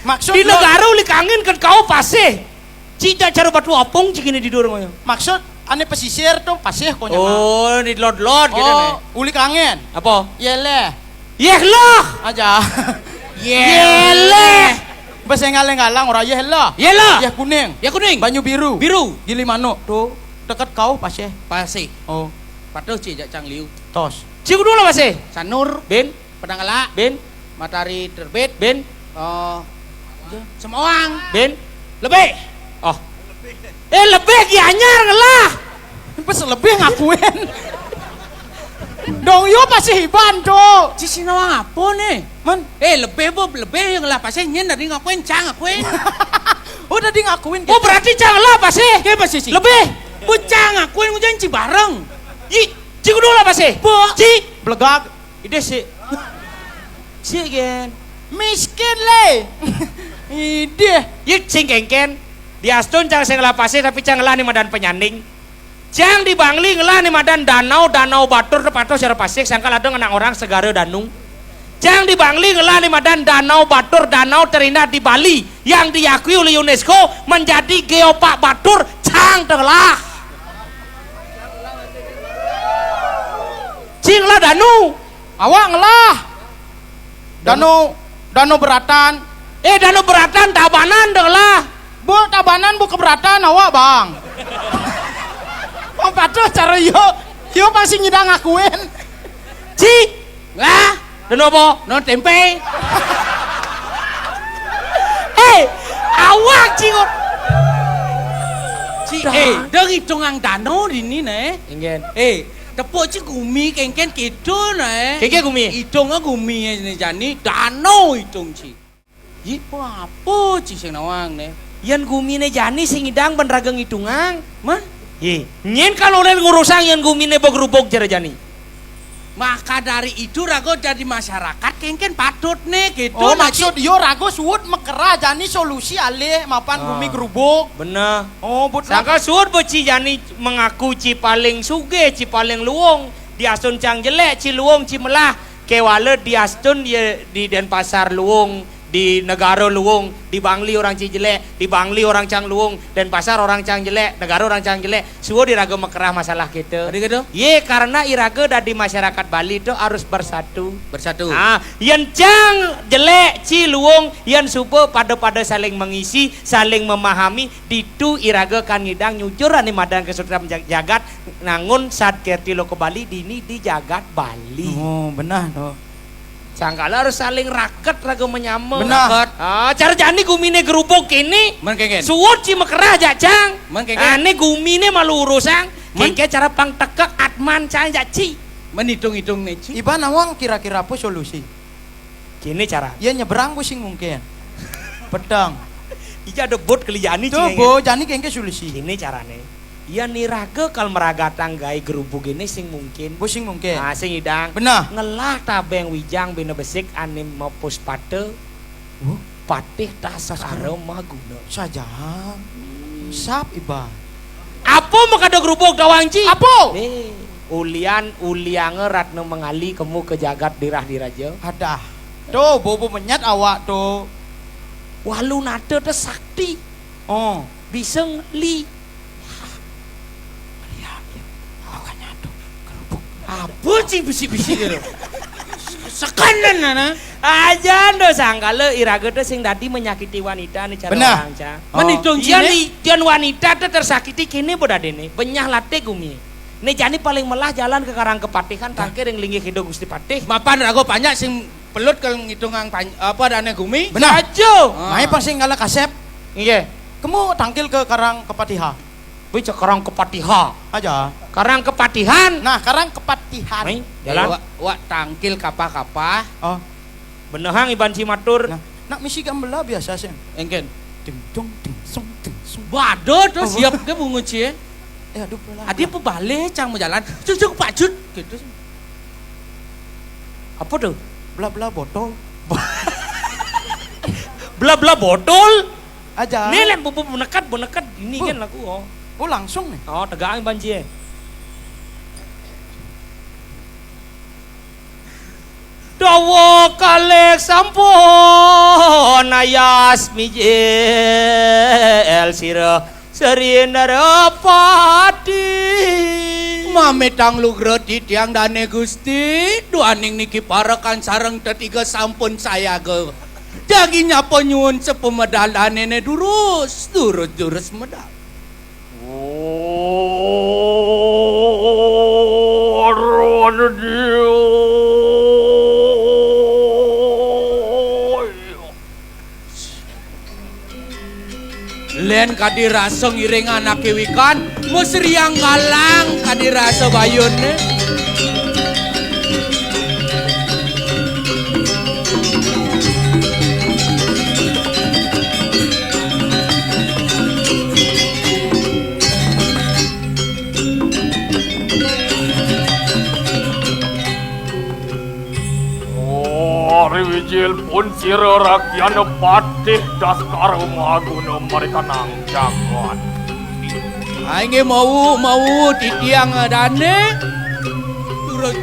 maksud Di lo- negara uli kangen kan kau pasti. Cita cara batu apung cik ini di dorong ya. maksud ane pesisir tuh pasti kau nyanga. Oh, di lot gitu nih. Oh uli kangen. Apa? Yeleh Yeh loh. aja. Yeleh. Bes ngalang-ngalang ora ya lah. Yelah. Ya kuning. Ya kuning. Banyu biru. Biru. Gili manuk tuh dekat kau pasnya. Pasti. Oh, Patuh cik cang liu. tos. Ciku dulu masih. Sanur. Ben, Pedang Elak. ben, Matahari terbit. ben, Semawang. ben. Lebih. Oh. Lebih ki anyar lah. Bes lebih ngakuin. Dong yo pasti hiban tuh. Ci sinawang apa nih? Man, Lebih bu, lebih yang lah pasti nyen dari ngakuin cang ngakuin. udah di ngakuin. Oh berarti jangan lah pasti. Kayak pasti sih. Lebih. Bu cang ngakuin ujian ci bareng. Ciku dulu lah pasti. Bu. Ci. Belegak. Ide sih. Si gen. Miskin le. Ide. Yuk sing kengken. Di astun cang sing lapase tapi cang lah ni madan penyaning. Cang di Bangli ngelah ni madan danau batur tepato secara pasik sangkal ada anak orang segara danung. Cang di Bangli ngelah ni madan danau batur danau terindah di Bali yang diakui oleh UNESCO menjadi geopark batur cang telah. Cing lah danu. Awak ngelah. Dano beratan. Danu beratan tabanan telah. Bu tabanan bu keberatan awak bang. Bang patuh cara yo pasti nyidang ngakuin. Ci. Lah. Danu apa? No tempe. Awak cingot. Ci deng hitungan danau di ini nih. Ingen. Tepuk ci gumi kengken gitu nih. Kengken gumi? Hitungnya gumi ini jani danau hitung ci. Yi apa ci sing nawang nih? Yan gumine jani sing idang ben rageng hitungan. Man? Ye, nyen kalau len ngurusang yan gumine bogrubog jara jani. Maka dari itu rago jadi masyarakat kengken patut nih gitu. Oh nah, maksud yo rago suut mekera jani solusi alih mapan bumi gerubuk. Bener. Oh but Sangka suut beci jani mengaku ci paling suge, ci paling luong. Di asun cang jelek, ci luong, ci melah. Kewale di asun di Denpasar luong. Di negara luung, di Bangli orang Cijelek, di Bangli orang Cang Luung, dan pasar orang Cang Jelek, negara orang Cang Jelek, semua diraga mekerah masalah kita. Tadi gitu? Ye, karena iraga dari masyarakat Bali itu harus bersatu. Bersatu. Yang Cang Jelek, Ci Luung, yang supo pada saling mengisi, saling memahami, ditu iraga kan ngidang nyujur ani madang kesulitan jagat, nangun saat kerti lo ke Bali, dini di jagat Bali. Oh benar tuh. Sangkala harus saling raket raga menyama. Benar. Cara jani gumine gerubuk ini. Man kengken. Suwot ci mekerah jacang. Man kengken. Ane gumine malu urusang. Man. Kengke cara pang tekek atman cang jaci. Menitung-hitung nih ci. Iban awang kira-kira apa solusi? Kini cara. Ya nyeberang pusing mungkin. Pedang. Ija ada bot keliani Tuh bo jani kengke solusi. Kini carane. Ya niraga kal meraga tanggai gerubuk ini sing mungkin. Pusing mungkin. Sing idang. Benar. Ngelah tabeng wijang bina besik anim mapus pate. Patih tak sakaro maguna. Saja. Sap iban. Apa makada gerubuk dawangci? Apa? Uliange ratno mengali kemu ke jagat dirah diraja. Ada. Tuh bobo menyat awak tuh. Walu nate te sakti. Oh. Bisa li. Apa sih bisi-bisi gitu? Sekanan nana. Aja ndo sangkala iraga te sing dadi menyakiti wanita nih cara Benar. orang ca. Menitung Iya cine. nih, dan wanita te tersakiti kini boda dene. Benyah late gumi. Nih jani paling melah jalan ke Karang Kepatihan tangkir yang linggih hidup Gusti Patih. Mapan rago banyak sing pelut kalau ngitungan apa dana gumi. Benar. Ajo. Mai pasing ngala kasep. Iya. Kamu tangkil ke Karang Kepatiha. Bicara Karang Kepatihan. Aja. Karang Kepatihan. Nah, Karang Kepatihan. Nih, jalan. Wak tangkil kapah-kapah. Oh. Benehang Iban Cimatur. Nah, nak misi gambela biasa sih. Engken. Ding dong ding song ding song. Waduh, terus siap ke bungu cie. Aduh pelan. Adi pebalik cang mau jalan. Cucuk Pak Jud gitu. Apa tuh? Bla bla botol. Bla botol. Aja. Nih lem bubu bonekat ini Bu. kan laku oh. Oh langsung nih. Oh tegang banjir. Dawa kalek sampun ayas mijel sira serindara pati. Mametang lugreti tiang dane Gusti, duaning niki parakan sareng tetiga sampun saya ge. Jaginya penyuun sepemadalan nenek durus medal. Len kadirasa ngiring anak wikan, musriang galang kadirasa bayunne. Wijil pun sira rakyana patih daskar maguna mereka nang jagat. Ainge mau titiang dane. Turus.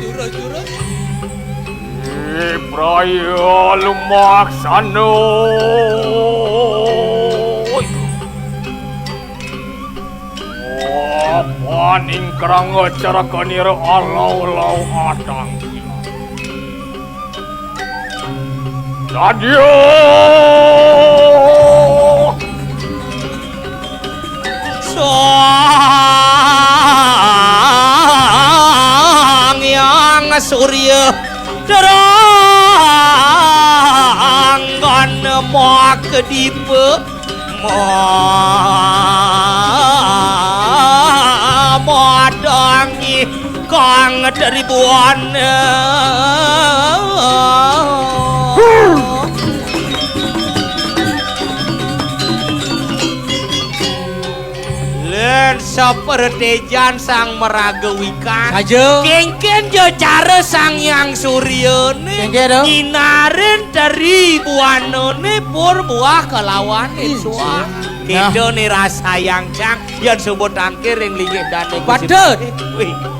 Praya lumaksana. Paning kerang acara kanira alau adang. Radio Sang yang surya terangkan mak dipe madangi kang ribuan seperti jan sang meragawikan Saja. kengken jo cara sang yang surya nyinarin dari buanone pur buah kelawan suah itu nih rasa yang cang yang sebut angkir yang linggih dan Padet.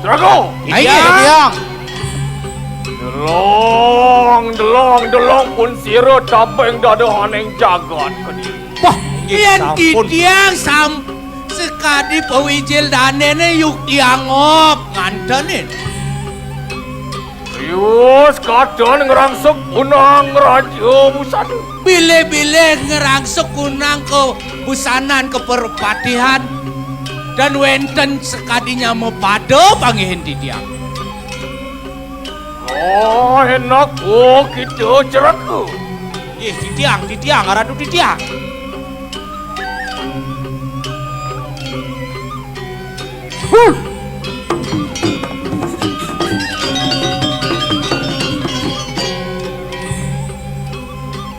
Drago. Iya. Delong pun sira tabeng dada haneng jagat kediri. Wah, yen titiang sam sekadi pewijil danene yuk diangop ngantenin. Rius kadang ngerangsek punang raja busana. Bile-bile ngerangsek kunang ke busanan ke perpatihan dan wenten sekadinya mepado pangihin titiang. Oh enak kita ceraku. Titiang aradu titiang.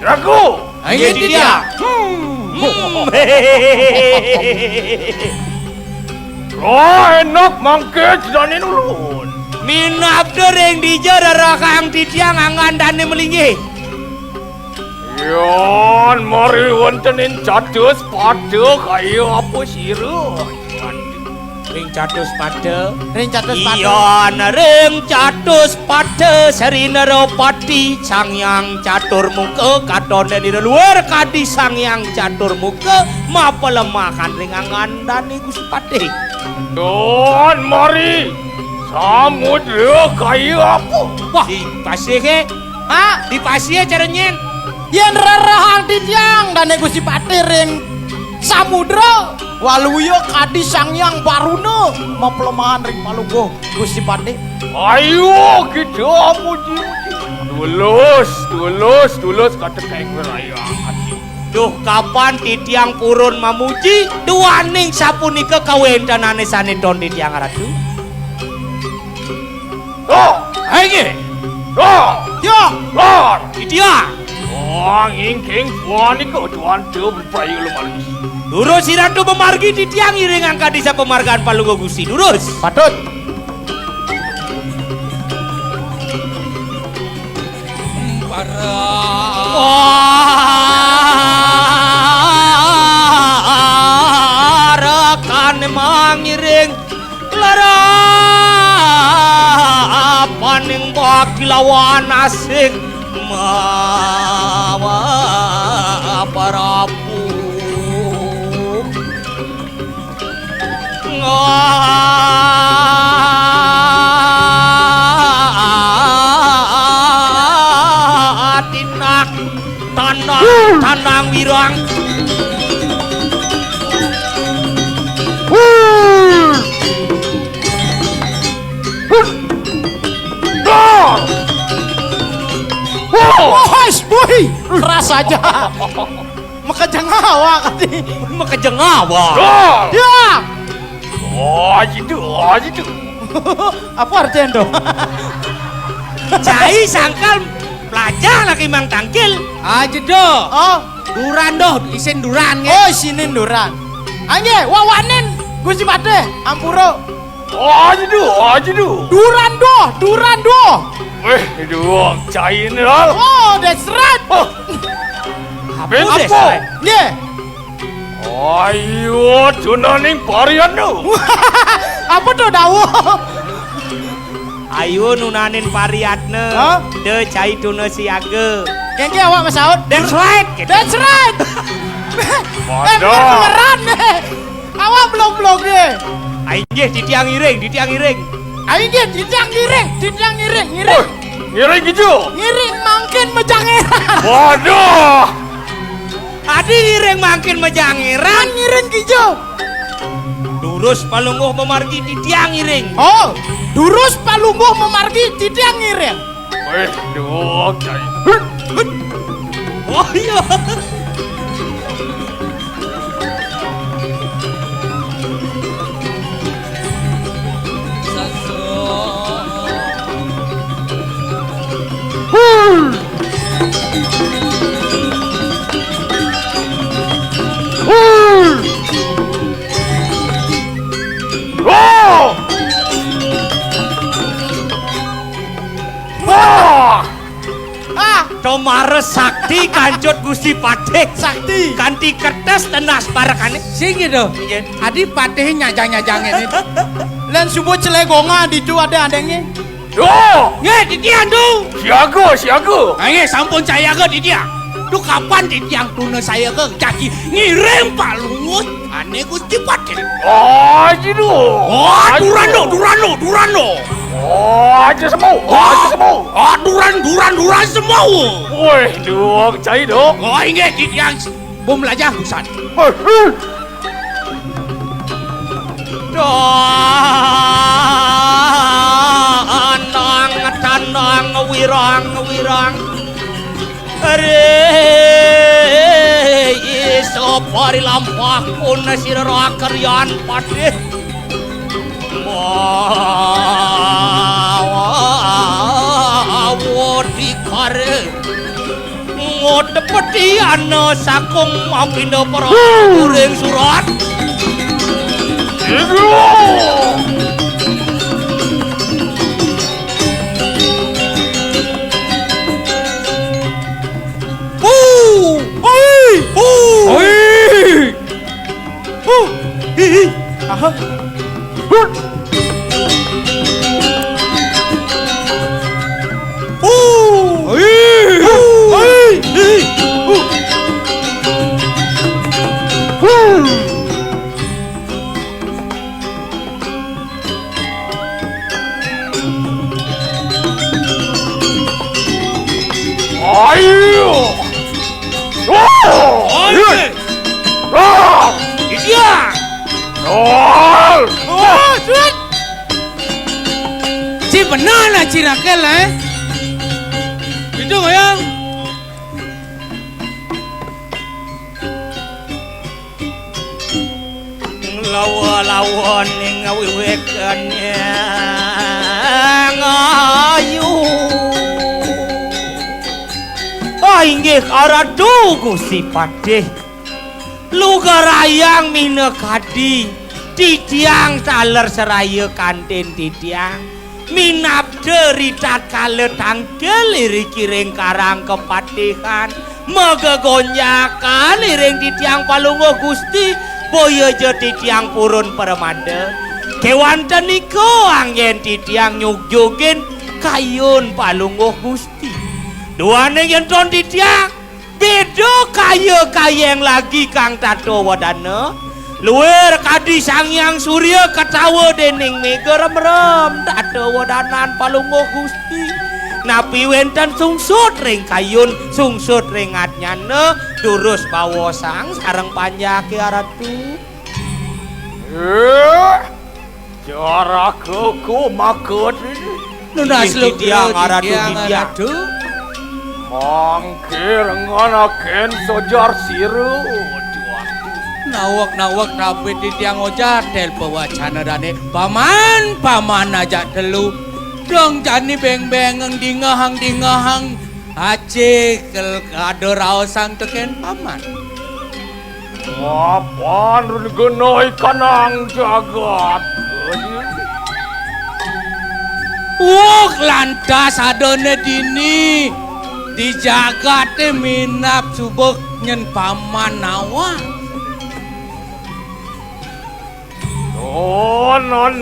Ceraku. Ini titiang. Oh enak mangke jane ulun. Minap dereng dijara kang titiang angandane melinggih. Yon mari wontenin catus pada kaya apa sira. Ring catus pada Iya. ring catus pada Sarinero pati sangyang catur muka katone di luar kadi sangyang catur muka mapelemahkan ring angandane Gusti Pati. Yon mari samudra kaya apa. Wah, di pasir ke? Di pasir caranya. Yen rarahan titiang dan Gusti Pati ring samudra waluyo kadi sangyang baruna mapelemahan ring palungguh Gusti Pati. Ayo kita muji-muji. Tulus kata kayak beraya hati. Duh kapan titiang purun mamuji duaning sapunika kawendanane sanedon titiang ratu. Oh, Ayo. Yo, Lord. Titiang. Wang ingking puani kau tuan tu berpaya lumalis. Durus si ratu memargi titiang iring angka desa pemargaan palungguh Gusti. Durus. patut. Rekan mangiring lara paning baki lawan asik mawa parapu Tanang wirang. Boy, keras aja. Makajang hawa kati. Makajeng awa. Ya. Ajidu. Apa artinya dong? Cai sangkal belajar lagi mang tangkil. Ajedo. Oh, Duran doh, isin duran nge. oh sini duran. Angge, wawanin. Gusti Pade, ampuro. Ajidu. Duran doh. Weh, dua cain lal. Oh, that's right. Apa? Nge. Ayo, tunaning parian nu. Apa tuh dawo? Ayo nunanin pariatne. Hah? De cai tuna siaga. Gengge awak masaud. That's right. That's right. Waduh. Beneran nih. Awak belum deh. Aing di tiang iring. Ayo dia ditiang ngiring. Woi, ngiring gitu. Ngiring mangkin mejangeran. Waduh. Adi iring makin mejangiran. Ngiring hijau. Durus palungguh memargi di tiang iring. Oh, durus palungguh memargi ditiang ngiring. Weh, dua cain. Oh iya. Tomare sakti kancut Gusti Pade Sakti. kanti kertas tenas parekane. Sing gitu. Adi pateh nyajang-nyajang ini. Len subuh celegonga di tu ada adengnya. Nge di tiang tu. Siaga. Ayo sampun saya ke di tiang. Duh kapan di tiang tuna saya ke kaki ngirim palungut. Aneh Gusti Pade. Ajidu. Oh, Durano. Aja semua. Oh, Duran semua. Weh, dua cain dong. Oh, ini di tiang bom lajah husan. Tanang wirang. Iso pari lampah pun sirara karyan Pade. Wodi kare ngodepeti ana sakung mapindo para kuring surat. Si benar lah cirakel Itu goyang. Lawa-lawan ning ngawiwekane ngayu. Inggih aradu Gusti Pade. Lugarayang minekadi titiang taler seraya kanten titiang minabde ritat kale tangkel irikiring karang kepatihan megegonjakan iring titiang palungguh Gusti boyo je titiang purun permada kewanten niko anggen titiang nyugjugin kayun palungguh Gusti duane yen ton titiang beda kaya-kayeng lagi kang tato wadana luwer kadi Sangyang Surya ketawa dening mega rem-rem tato wadanan palungguh Gusti napi wenten sungsut ring kayun sungsut ring atnyane durus bawosang sareng panjake Ratu. Cara kuku makut Nunas lu tiang Ratu. Mangkir nganaken sojar siru. Nawak rapi di tiang ojar del pewacana dane paman aja delu dong jani beng-beng dingahang ace kel kado raosang teken paman. Apaan genoi kanang jagat. Lantas adone dini dijagate minap subuk nyen paman nawa.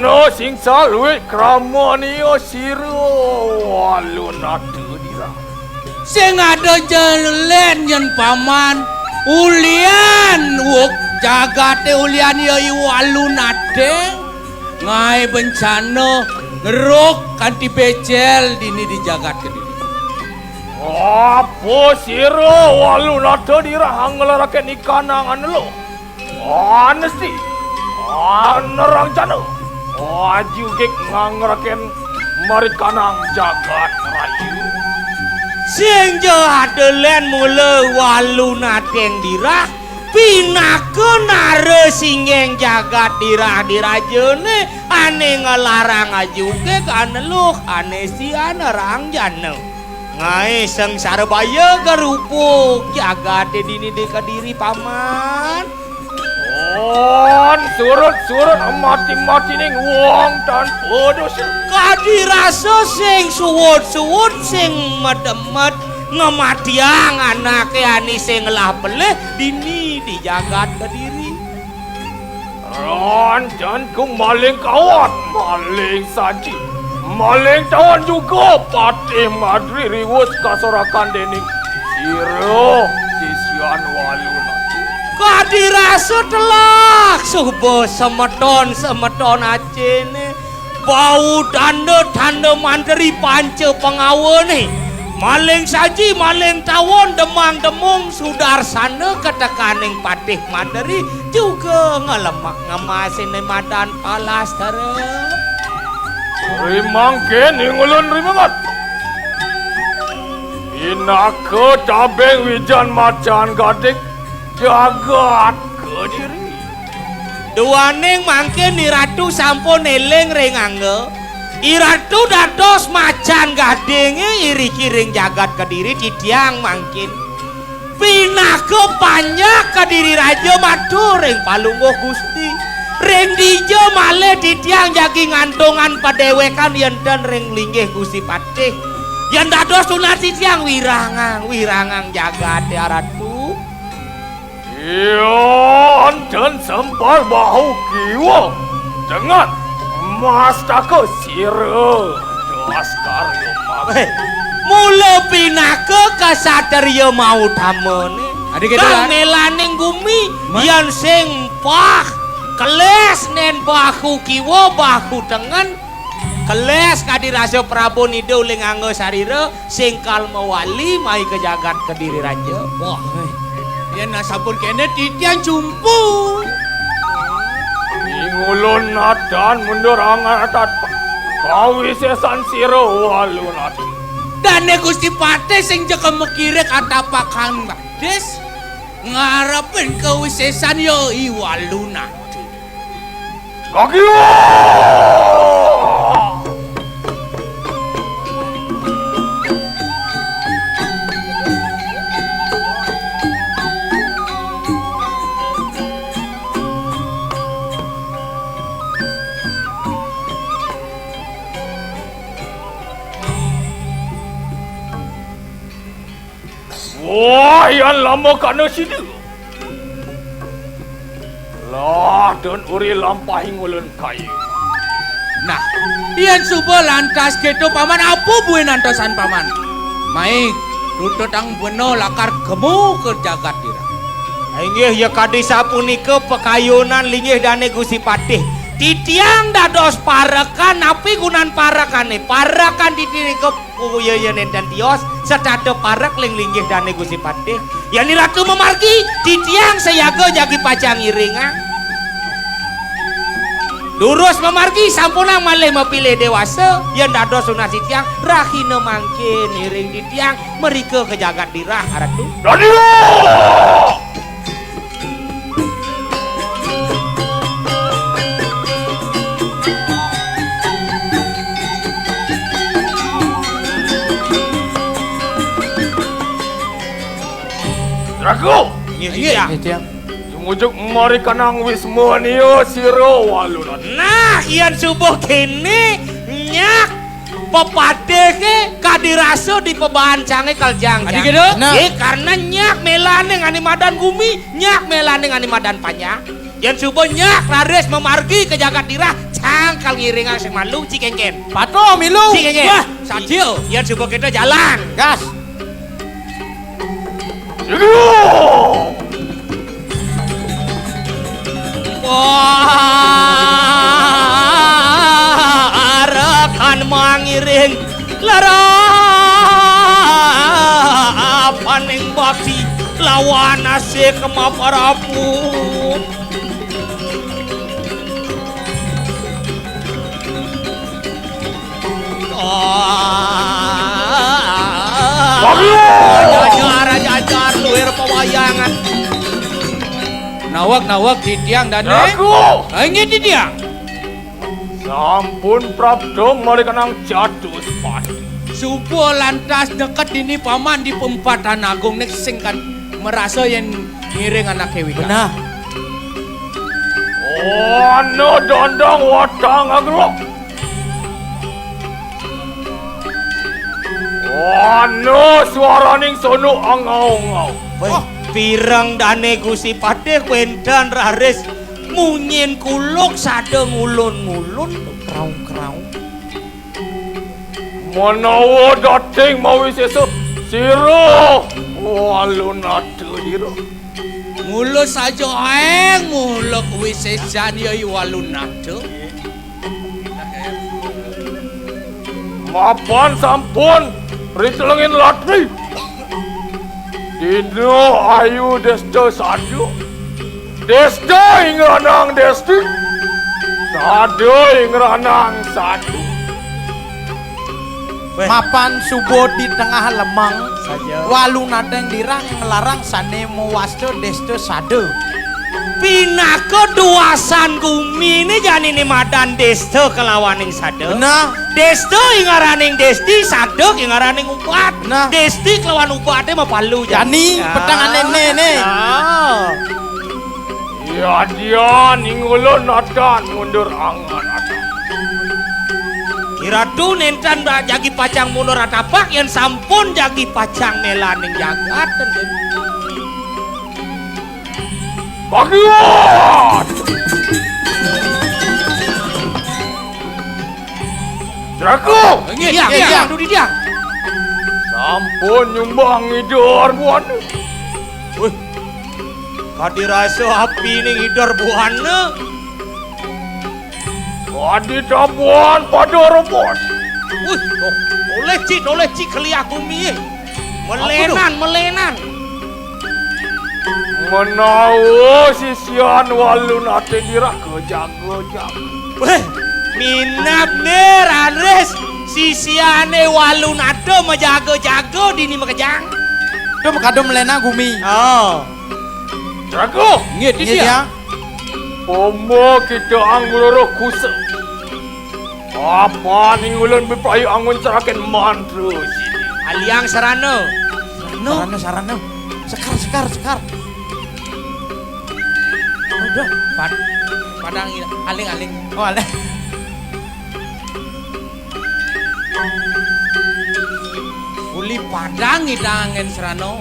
No sing salwe kramonio siru alun atu dira. Sing ada jelen nyen paman ulian wuk jagate ulian yo alun ade ngai bencana ngeruk kanti becel dini dijagat ke diri. Apa siru alun atu dira hanglaraken ikanangan lo. Honestly. Nerang jana. Ajugik ngangraken marikanang jagat rayu. Sing jahadelen mule waluna teng dirah pinake nare singeng jagat dirah dirajene ane ngelarang ajuge kaneluh ane sian nerang jana. Ngai sengsara baya garupuk jagat dini de kadiri paman. Surut mati ning wong dan podos. Kadirasa sing suwut sing medemet ngematiang anake ani sing lah peleh dini dijagat kediri. Dan ku maling kawan, maling saji, maling tawan juga patih madri riwus kasorakan dening siro sisian waluna. Kadirasa telak subuh semeton acene bau tanda mandiri panca pengawene maling saji maling tawon demang demung sudarsana ketekaning patih mandiri juga ngelemak ngemasin madan palas terep rimangke ningulun rimangat inake tabeng wijan macan gadik jagat kediri. Duaning mangke ni Ratu sampun eling ring angge. Iratu dados macan gadenge iri kiring jagat kediri didiang mangkin. Pinake panyak kediri raja matur ring palungguh Gusti. Ring dijo malih didiang jagi ngantongan padewekan yen den ring linggih Gusti Patih. Yen dados sunat sisiang wirangang jagat ya Ratu. Dan sempal bahu kiwa dengan mastaka sira daskar yomak. Mula pinake kasatriya mau damene. Kang melaning bumi yen sing pah keles nen bahu kiwa bahu tengen keles kadirasa Prabu Nido ling anggo sarira sing kalma wali mai ke jagat kediri raja. Wah. Yen sampun kene titian jumpu. Ingulun nadan mundur angan atat kawisesan siro walun ati. Dane Gusti Patih sing jeka mekire katapakan Bades ngarepin kawisesan yo iwalun ati. Kagiyo! Wah, yang lama kana sini. Lah, dan uri lampahi ngulun kayu. Nah, iyan subo lantas gitu paman apa buih nantosan paman? Maik, tutut ang beno lakar gemu ke jagat dira. Inggih ya kadi sapunika pekayunan linggih dane Gusti Patih Titiang dados parekan api gunan parekan di diri ke puyeyen dan tios serta parek linggih dane Gusti Patih yani ratu memargi titiang sayaga jagi pacang iringan lurus memargi sampuna malih mepilih dewasa yang dados sunah titiang rahina mangkin iring titiang merike ke jagat dirah ratu Radio! Drago! iya Titiang. Sumujuk mari kanang wisma niyo siro walunat. nah ian subuh kini nyak pepadeh ke kadiraso di pebahan cange kaljang Adi gitu? Nah. karena nyak melane ngani madan gumi nyak melane ngani madan panjang yang subuh nyak laris memargi ke jagat dirah cangkal ngiringan sing malu cikengken Pato milu. cikengken Wah, sadio. yang subuh kita jalan Gas. Siro! wah rekan mangiring lara paning bakti lawan asik kemaparapu jajar luar pewayangan Nawak titiang dan Drago! Ini titiang. Sampun prabdo mari kanang jadus pati. Subuh lantas dekat ini paman di pempatan agung nek sing kan merasa yang ngiring anak Wika. Nah. Oh, no dondong wadang agrok. Oh, no suaraning sono angau-ngau. Wah, pirang dane Gusti Patih wendan raris munyin kuluk sade ngulun-ngulun kraung-kraung. Menawa dating mawi sesuk siro walun adu hiro. Mulut saja muluk wisesan ya walun nado. Mapan sampun ritelengin latri. Dino ayu desto sadu. Desto ingranang desti. Sadu ingranang sadu. Mapan subuh di tengah lemang walu nadeng dirang melarang sane muwasto desto sade Pinaka duasan gumi ini janine madan desto kelawaning sade. nah Desto ingaraning desti sade ingaraning upat. Nah. Desti kelawan upate mah palu jani petangan nene Ah. Ya dia ningulun adan mundur angan adan. Iratu nentan jagi pacang mundur atapak yang sampun jagi pacang melaning jagat. Bagian! Drago! Iya, dudi dia. Sampun nyumbang idor buan. Wih, kadirasa api ning hidor buana. Kadi dabuan pada rebos. Wih, oleh cik keliak bumi. Melenan. Menawa sisian walun ate dira kejago-jago. Wih, minap nih Rares. Sisiane walun ado majago-jago dini makejang. itu kadom melena gumi Oh. Drago! Ngit dia Pomo kita angguloro kusa. Apa ningulun bipayu angun ceraken mantra sini. Aliang serano. sarana sekar udah Padang aling-aling. oh ada Uli padang idangen serano.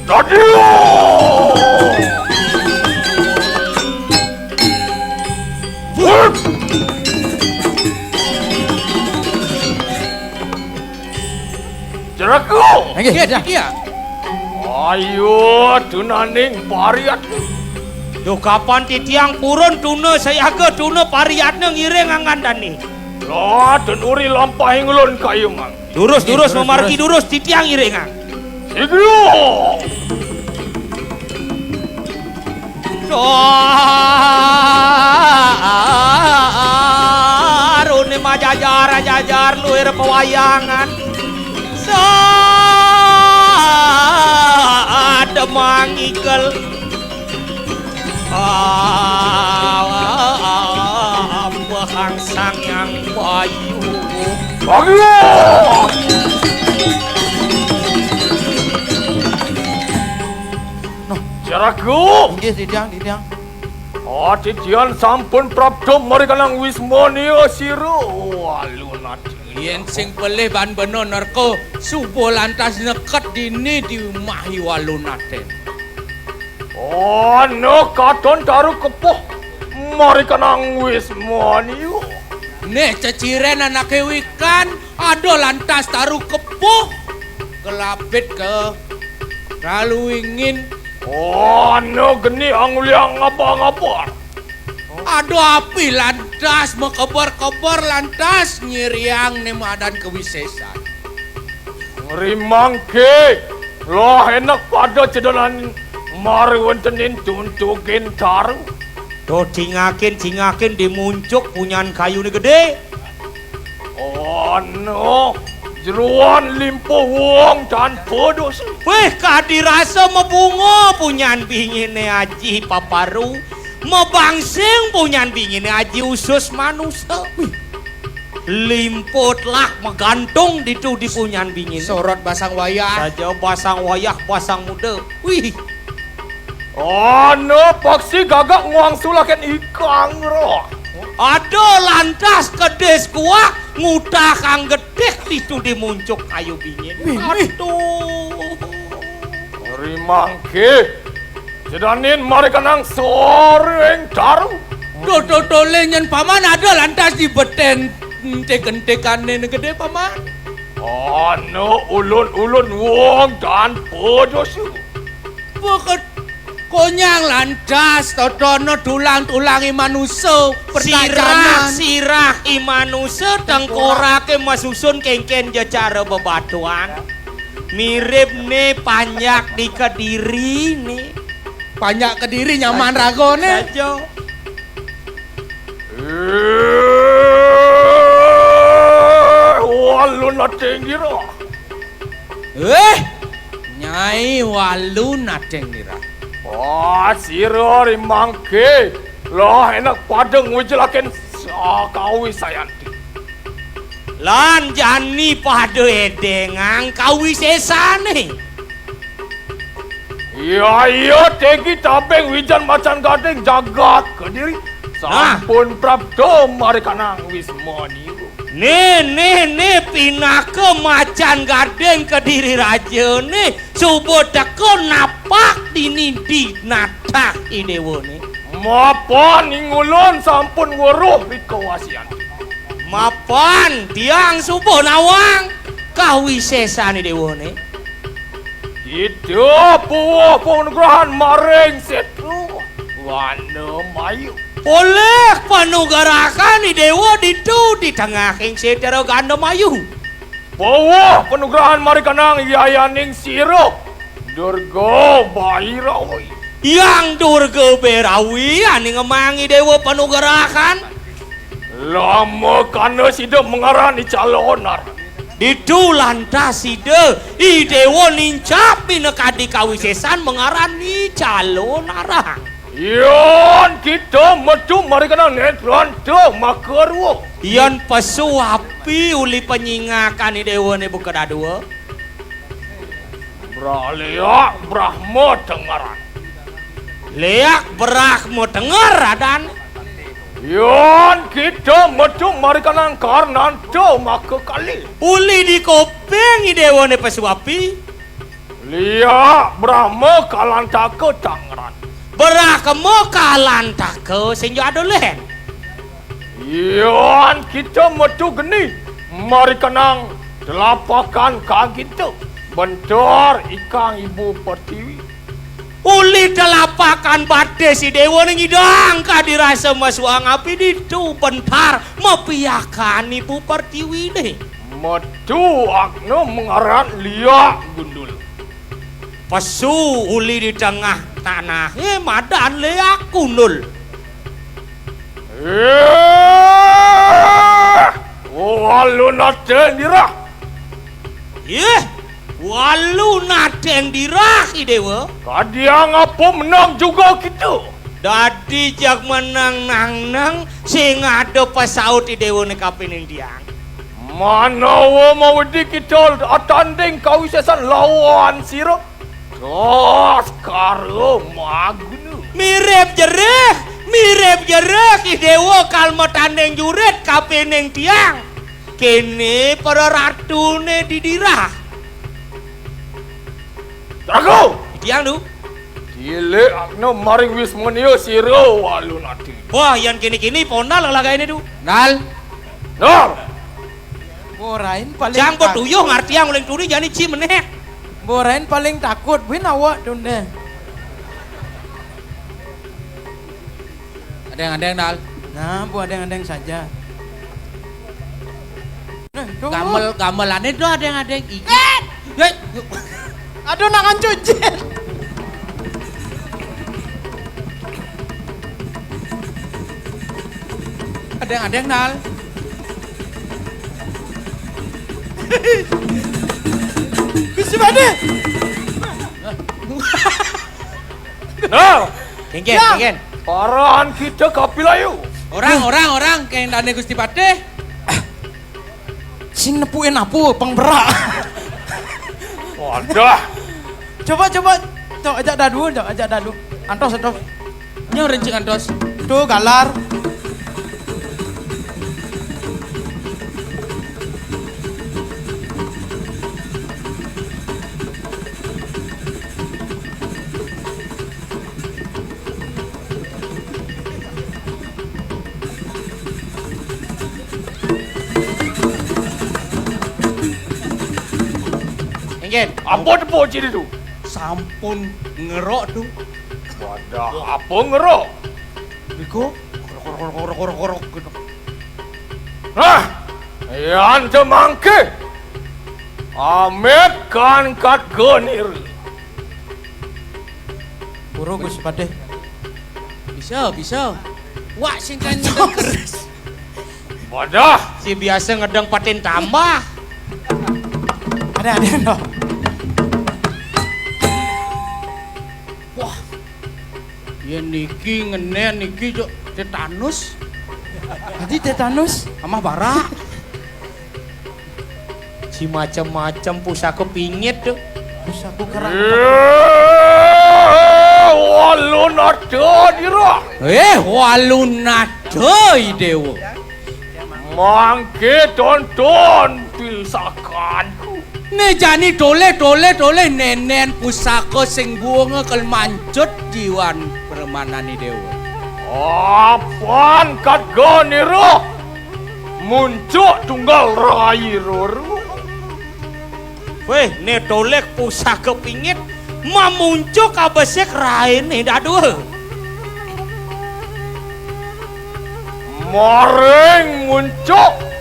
Radio! Drago! Iya. Ayo tunaning pariat. Duh kapan titiang purun tuna sayaga tuna pariatna ngiring angandani. Lah dan uri lampahing ulun kayu mang. Durus memargi durus titiang ngiring ang. Siglo. Rune majajar luir pewayangan ada mangigel bahang sang yang bayu Bagio. Jaraku. Nggih Titiang. Titian sampun prapto marikanang wismonio siro walunat. Yen sing pelih ban beno nerko subuh lantas neket dini di mahi walunaten. No katon taruh kepoh marikanang wismonio. Nih ceciren anake wikan ado lantas taruh kepuh kelapit ke lalu ingin No geni anguliang ngapa-ngapa. ado api lantas mekebar-kebar lantas nyiriang nemadan kewisesan. Rimangke loh enak pada cedonan marwentenin tuntukin taruh. tuh cingakin dimuncuk punyan kayu ni gede. No jeruan limpo wong dan podos. Weh kadirasa mebungo punyan bingine aji paparu mebangsing punyan bingine aji usus manusia. Wih limputlah megantung di punyan bingin Sorot basang wayah. saja basang wayah basang muda. Wih No paksi gagak nguang sulakan ikang roh. ada lantas kedes kuah ngutah kang gedek itu dimuncuk kayu bingin. Aduh Rimangke jedanin marikanang soreng taruh. Do lenyen paman ada lantas di beten entek-entekane gede paman. No ulun wong dan podos. Pokok konyang lantas totono tulang-tulangi manusia sirah imanusa tengkorake masusun kengken jacara bebatuan mirip nih panjak di Kediri nih banyak kediri nyaman ragone. saja Walunat tinggi roh. Nyai walu nateng nira. Siro rimangke loh enak pada ngujelakin kawi sayanti. lan jani pada edengang kawi sesane. Iya tegi tabeng wijan macan gading jagat Kediri. Sampun prapto marikanang wismoni. Nih pinake macan gading Kediri raja nih subuh teko napak dinindi natak idewo nih. Mapan ingulun sampun weruh ikawasian. Mapan tiang subuh nawang kawi sesane dewo nih. Itu puwah penugrahan maring setu. Wana mayu. Boleh panugarakan dewa ditu di tengah king setero ganda mayu. Puwah penugrahan marikanang yayaning siro. Durga Bairawi. Yang durga berawi ani ngemangi dewa panugarakan. Lama kana sida mengarani calonar. Ditu lantas ide idewo nincapi nekadi kawisesan mengarani calon arang. Yon kita metu marikanang netron tu makarwo. Yan pesuapi uli penyingakan idewo ne buka dadua. Bralia Brahma tengaran. Leak berahmu dengar adan. Yon kita metu marikanang karnan tu maka kali. Uli di kopeng idewo ne pesuapi. Lia Brahma kalantaka tangaran. Berah kemokalan tak ke senja adolen. Yon kita metu geni marikanang telapakan kagitu. Bentar ikang Ibu Pertiwi. Uli telapakan bade si Dewa ning idang kadirasa masuang api ditu bentar mepiakan Ibu Pertiwi nih. Metu akno mengarat liak gundul. Pesu uli di tengah tanah madan leak kundul. Walu naten dirah. Walu naten dirah i Dewa. Kadiang apa menang juga gitu. Dadi jak menang nang sing ada pasaut i Dewa ne kapining diang. Mana mau di kita atanding kau sesan lawan siro. Terus karo magunu. Mirip jerih i Dewa kalmo tanding jurit kapining diang. Kene para ratune didirah. Aku Diang du. Gile akno maring wismonio siro walu nati. Wah yang kini-kini ponal lagay ini du. Nal. Nor. Borain paling Jang tuyuh ngarti yang uling turi jani ci meneh. Borain paling takut win awak dunde. Ada yang Nal. Nah, bu adeng-adeng saja. Nah, Gamelan itu ada yang iki. Aduh nangan cuci. Ada yang Nal. Gusti Bade. Nah, Kengken. parahan kita kapilayu. Orang kayak Dane Gusti Pade. Sing nepuin apu pengberak. Wadah. Coba ajak dadu. Antos. Nyo renceng antos. Tuh galar. Kengken. Apa tepo ciri tu? Sampun ngerok du. Wadah, apa ngerok? Biko. Korok gitu. Hah? Yang temangke. Amet kan kat genir. Buru Gusti Bade. Bisa. Wah sing kan keras. Wadah. Si biasa ngedeng paten tambah. Ada dong. Ya niki ngenen niki jo tetanus Tadi tetanus. sama bara. Si macam-macam pusaka pingit tuh. Bisa aku kerak. Walu nada dirah. Walunadoi Dewa. Mangke tonton pisakanku. Ne jani tole nenen pusaka sing bunga kel mancut jiwan permanani Dewa. Apaan kat genir? Muncul tunggal rai roru. Weh, ne tolek pusaka pingit mamuncul kabesek rain nih daduh. Maring muncul.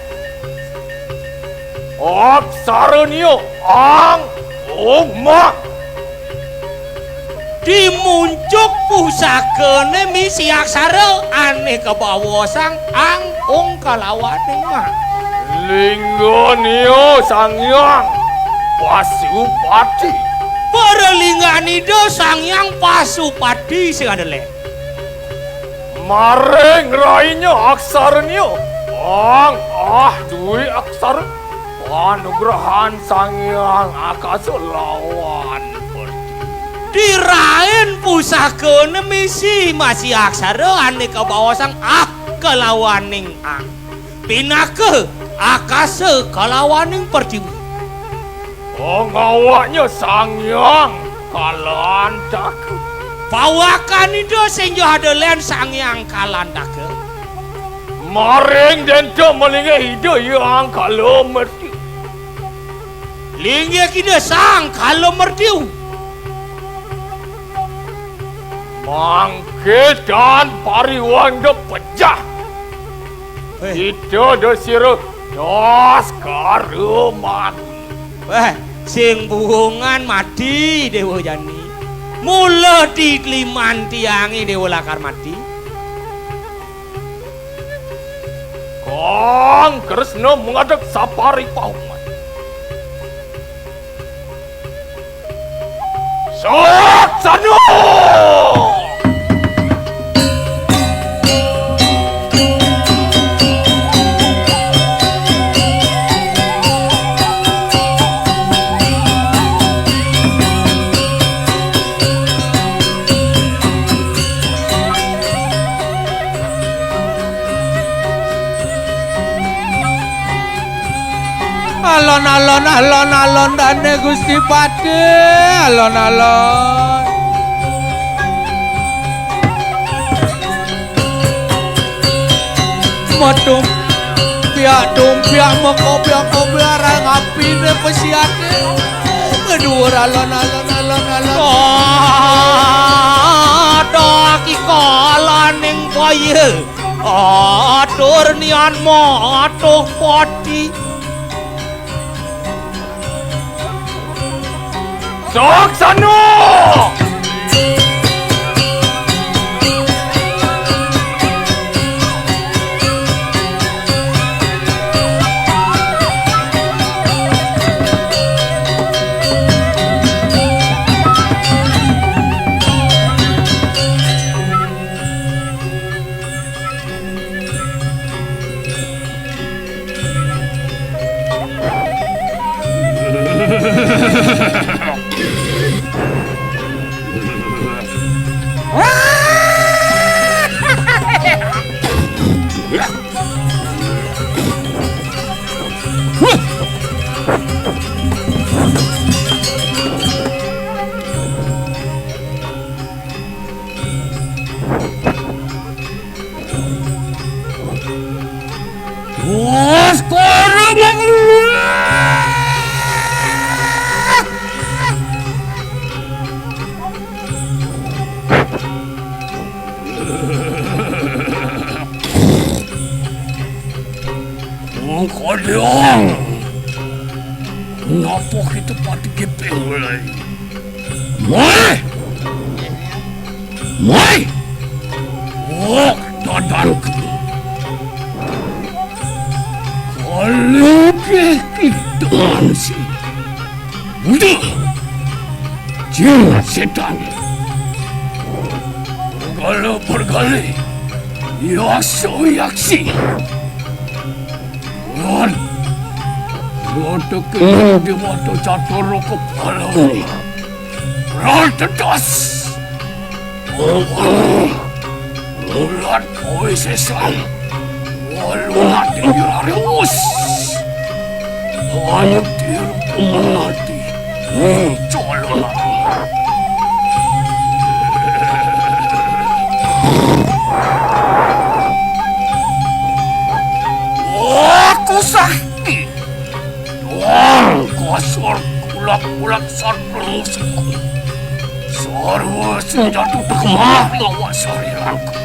Aksaranya ang mak. Dimuncuk pusaka ne misi aksara aneh ke bawah sang ang kalawane mah. Linggonio sangyang Pasupati. Para lingganido sangyang Pasupati sing andele. Maring rainya aksaranya ang dui aksar panugrahan sangyang akasa lawan. Dirain pusaka ne misi masih aksara aneh ke bawah sang kelawaning ang. Pinake akasa kelawaning pertiwi. Ngawaknya sangyang kalandaka. Pawakan itu sing yo adelen sangyang kalandaka. Maring dento malinge hidup yang kalau mesti. Lingya kida sang kalau merdiu. Mangke dan pariwanda pecah. Itu desire das karuman. Sing buhungan mati Dewa Jani. Mula ditliman tiangi Dewa Lakar mati. Kang Kresna mengadap sapari pauman. Saksana! Alon dane Gusti Pati. Alon. Matung piak moko piak biarang apine pesiate. Kedur alon. Aduh ki kalaning koye. Atur nian mo atuh poti. Saksana! Kalian, kenapa kita pati keping mulai? Mai, oh dadanku. Kalau kita sih, udah, jangan setan. Kalau bergali, yaksi. Roto kena di waktu catur kepala ini. Rantedas. Mulat kau sesan. Walau nanti dirarius. Hanya tiru pemenati. Colon. Aku sakit. Kosor kulak sarung musuhku. Sarwa senjata kemah lawan sarirangku.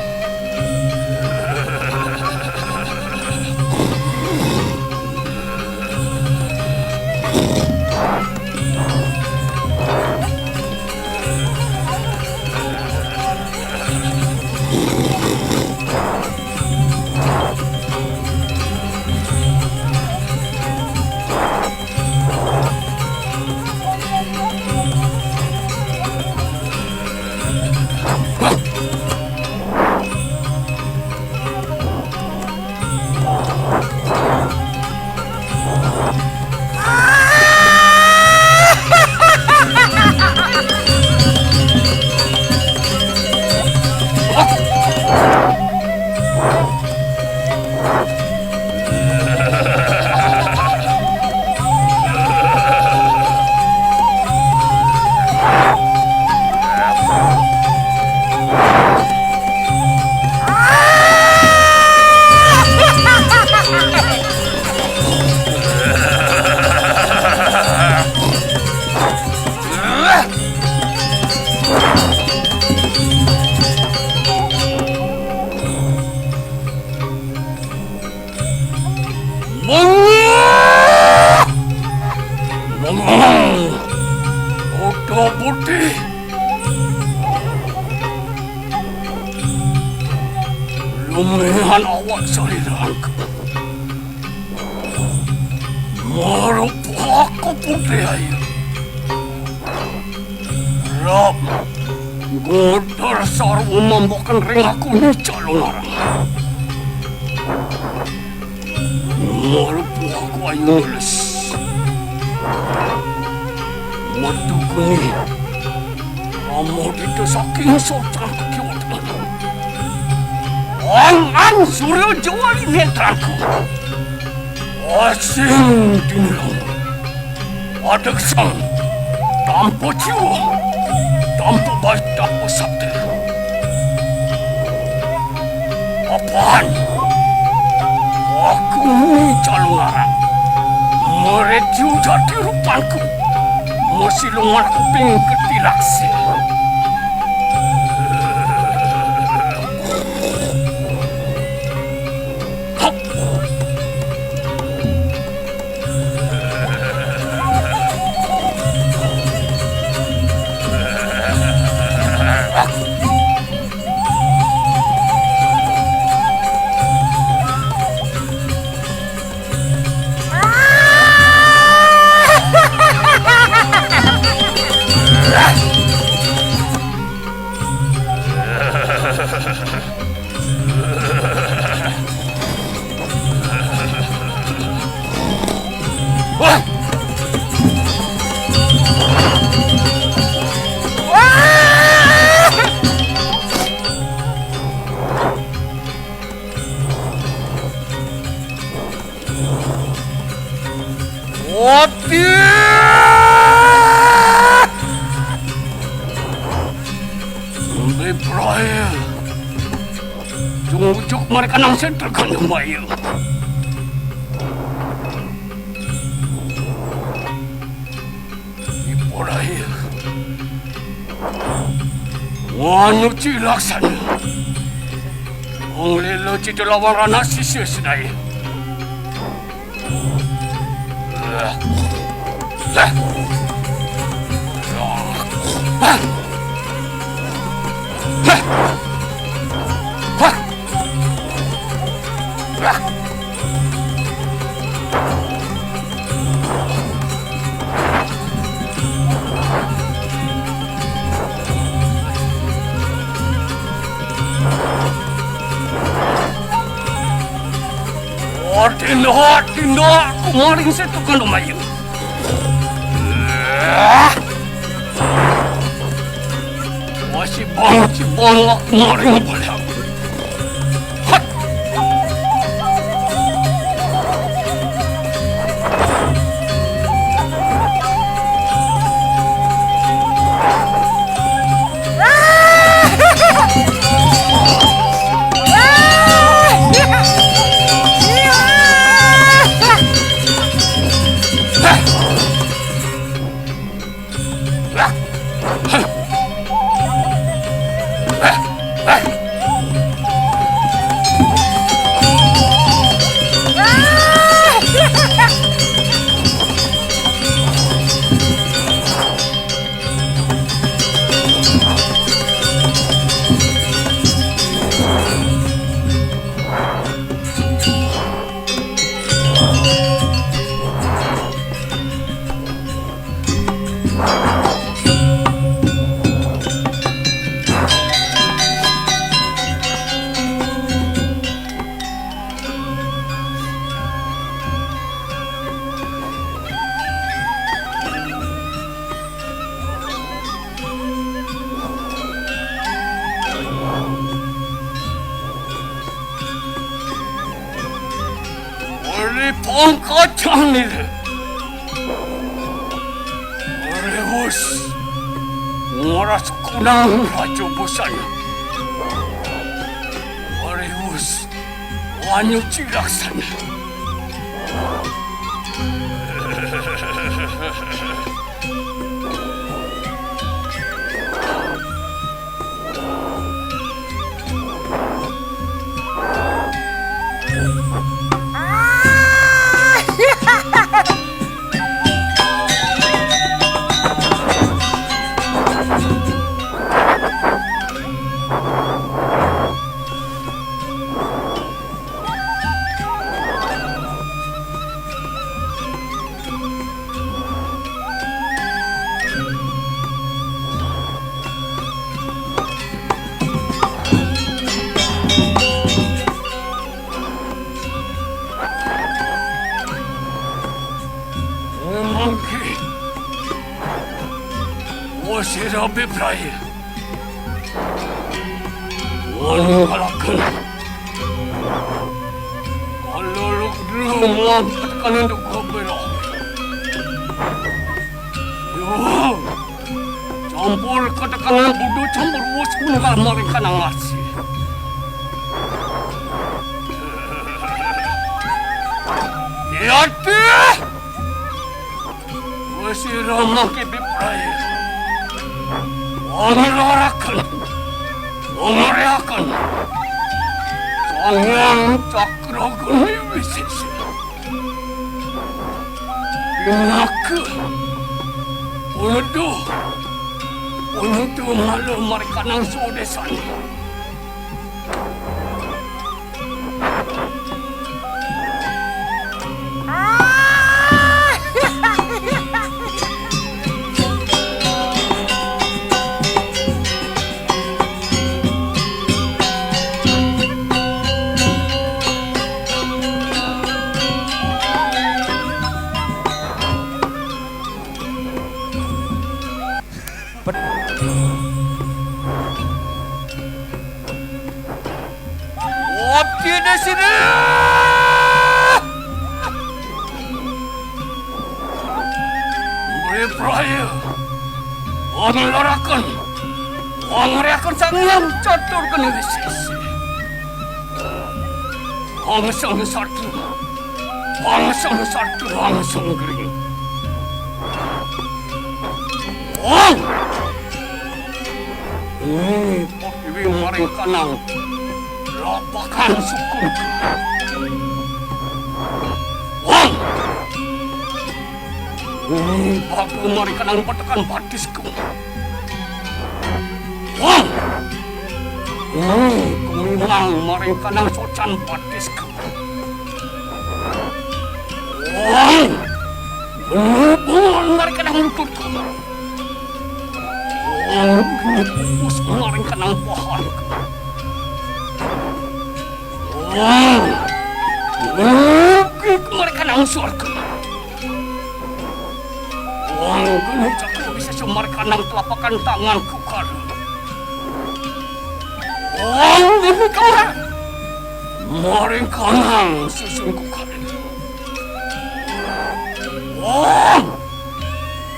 Udah putih. Lumayan awak salirangka. Marup aku putih ayo. Rap, godar sarwa membawakan ring aku ni calon arang. Marup aku ayo nulis. Madu kuni, kamu itu saking sultan kekiwatan. Ang suryo jawali netraku. Asing dinilang. Adak sang, tanpa jiwa, tanpa baik, tanpa sakti. Apaan? Aku ni calon arang. Mereju jadi rupaku. Masih lumar kuping ketilaksi. Ujung mereka nang sentra kan bayu. Ipolai. Wanu cilaksana. Ong lelo cita lawan rana sisi sedai. Tino, kumaring sa ito ka lumayo. Si bang, kumaring balang. Hat! Pangkatan nila. Orewos, ngoras kunang radyo bosan. Orewos, wanyo cilaksan. Mangki. Wasira bebraya. Wanggalakan. Kalau lu dulu melampatkan untuk kebera. Yo, campur katakanlah bodoh campur bos unggal mereka nang ngasih. Yati, wasira mangki bebraya. Wanggalakan. Mengeriakan Sangyang Cakra Guna Wisesa Pinaka Unudu malu mereka nang sodesan Wapti di sini. Berperaya, mengeriakan Sangyang Catur Guna Wisesa. Angsang satu angsang gering. Pakiwi maring kanang. Lapakan sukunku. Wang! Bagu mereka nang patakan batisku. Wang! Kumimang mereka nang socan batisku. Wang! Bungan mereka nang lututku. Wang! Pupus mereka nang pahanku. Mereka nang surga. Guna Cakra Wisesa mereka nang telapakan tanganku kala. Ini kau mereka nang susunku kala.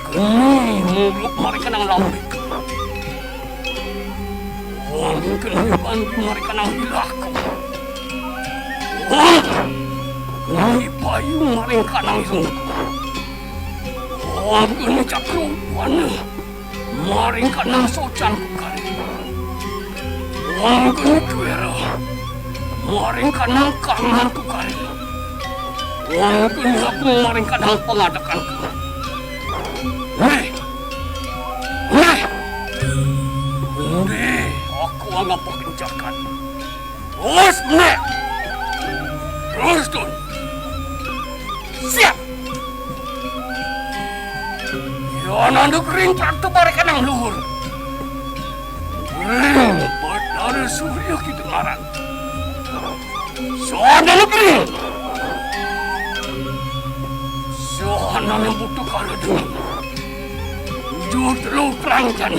Kini mulut mereka nang lambik. Kini bantu mereka nang hilahku. Kini payung mereka nang sungguh. Kini Cakra Wana mereka nang socanku kali. Kini kuera mereka nang kanganku kali. Kini aku mereka nang pengadakanku. Aku anggap pekerjakan. Terus, terus, Tun. Siap. Yana negeri praktek mereka nang luhur. Badara Surya kita ngarang. Sana negeri. Sana yang butuh kalau dulu. Justru kerangkan.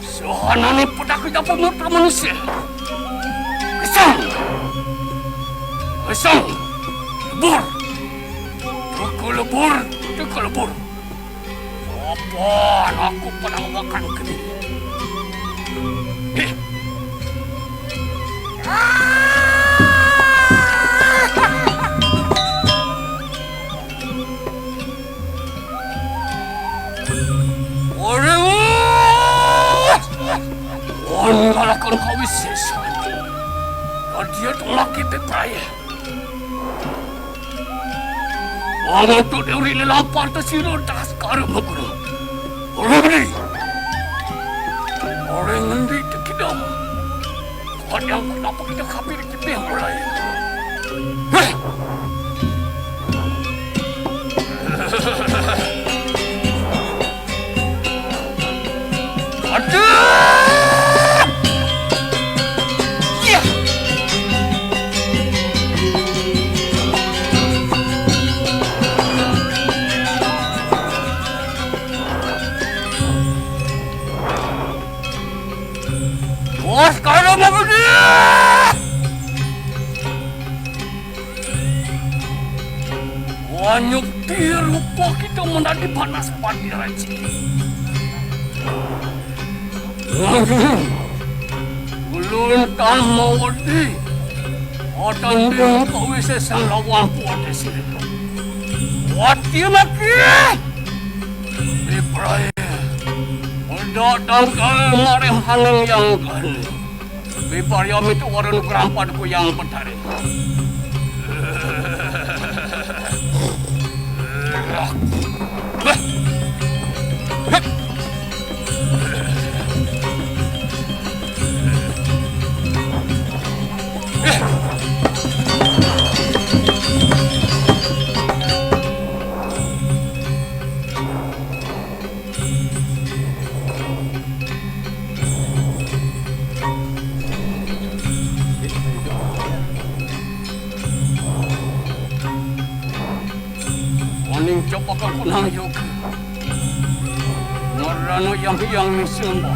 Sana ni pedak kita pemutra manusia. Kesang. Lebur. Lebur. Apaan aku pernah makan kini? Wanggalakan kau Wisesa. Dia laki bebraya. Orang tu dia uri lelampar tersirul tak sekarang maguna. Orang ngendi terkidam. Kadang kenapa kita kapir kita yang mulai. Banyak rupa kita menjadi panas padi raci. Ulun kan mau di. Adan dia kau bisa sang lawan kuat di sini. Wati lagi. Biprai. Udah tangkal mareng haneng yang kan. Bipariam itu orang kerampadku yang bertarik. Coba kau kunang yuk. Marano yang misembah.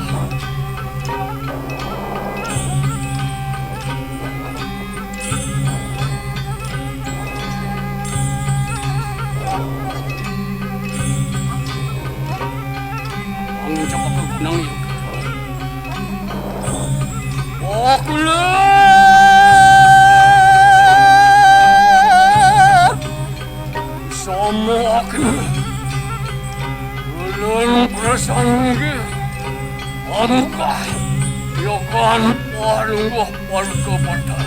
Angin coba kau kunang yuk. Oh kulah. Semua ulun perasaan ini angkah yakan paruh palka pada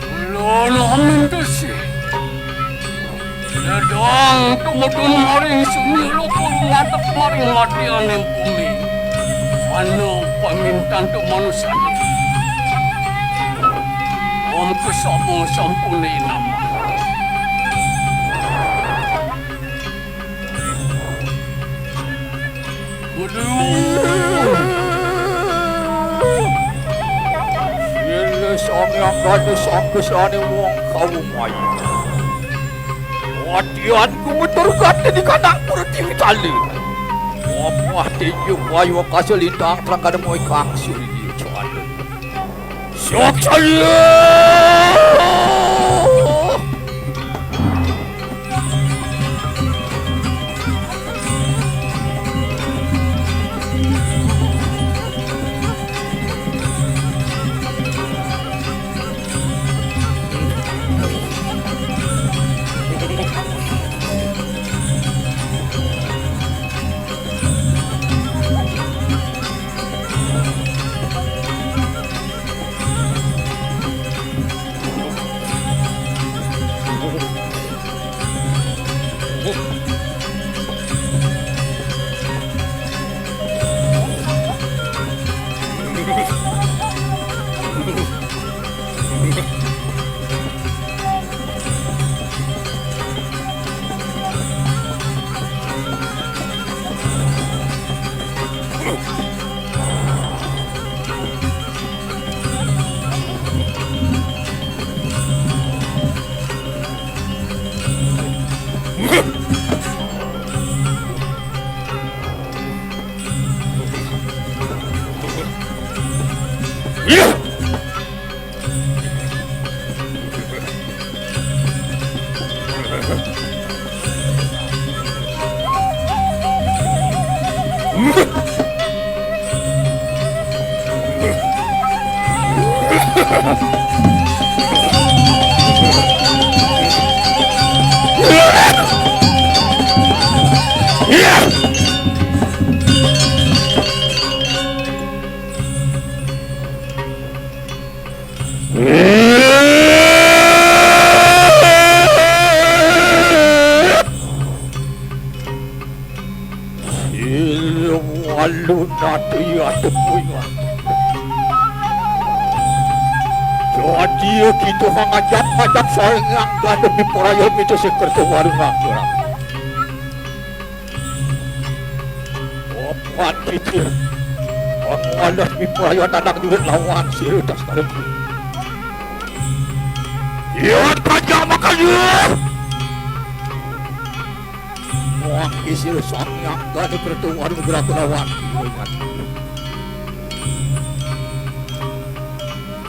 ulun amin desi ledang tumutun maring sunyi lokul matak maring matian yang bumi anu pamintan tu manusia om kesabung sampuni nama. Sila sang yang gadis ang kesani wong kawumay. Watian kumuturkat di kanang purti tali. Wapati yung wayo kasalita ang terangkan mo ikang suri cuan. Syok saya. Walu natu ya tepuingan. Jadi kita mengajak-ajak sayang dan demi perayaan itu sekerti warung angguran. Opat itu, aku ada demi perayaan anak duit lawan sirutas karena. Ya kaja makanya. Muang isir sayang dan sekerti warung gerak lawan.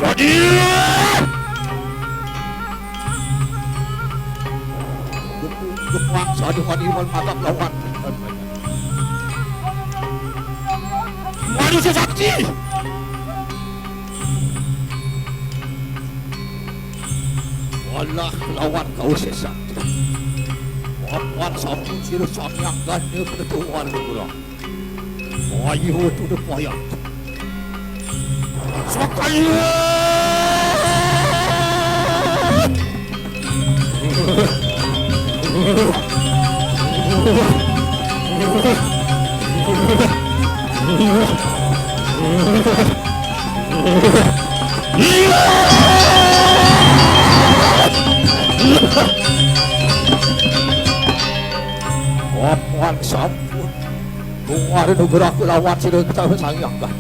Jadi Kepaksa dengan iman mata lawan. Manusia sakti. Walah lawan kau sesakti. Wawan sampun sirah samyangkannya ketuan kurang. Ayo tu the payah. Sekali. Wawan sampun. Keluar negara aku lawan sirah kita sayangkan.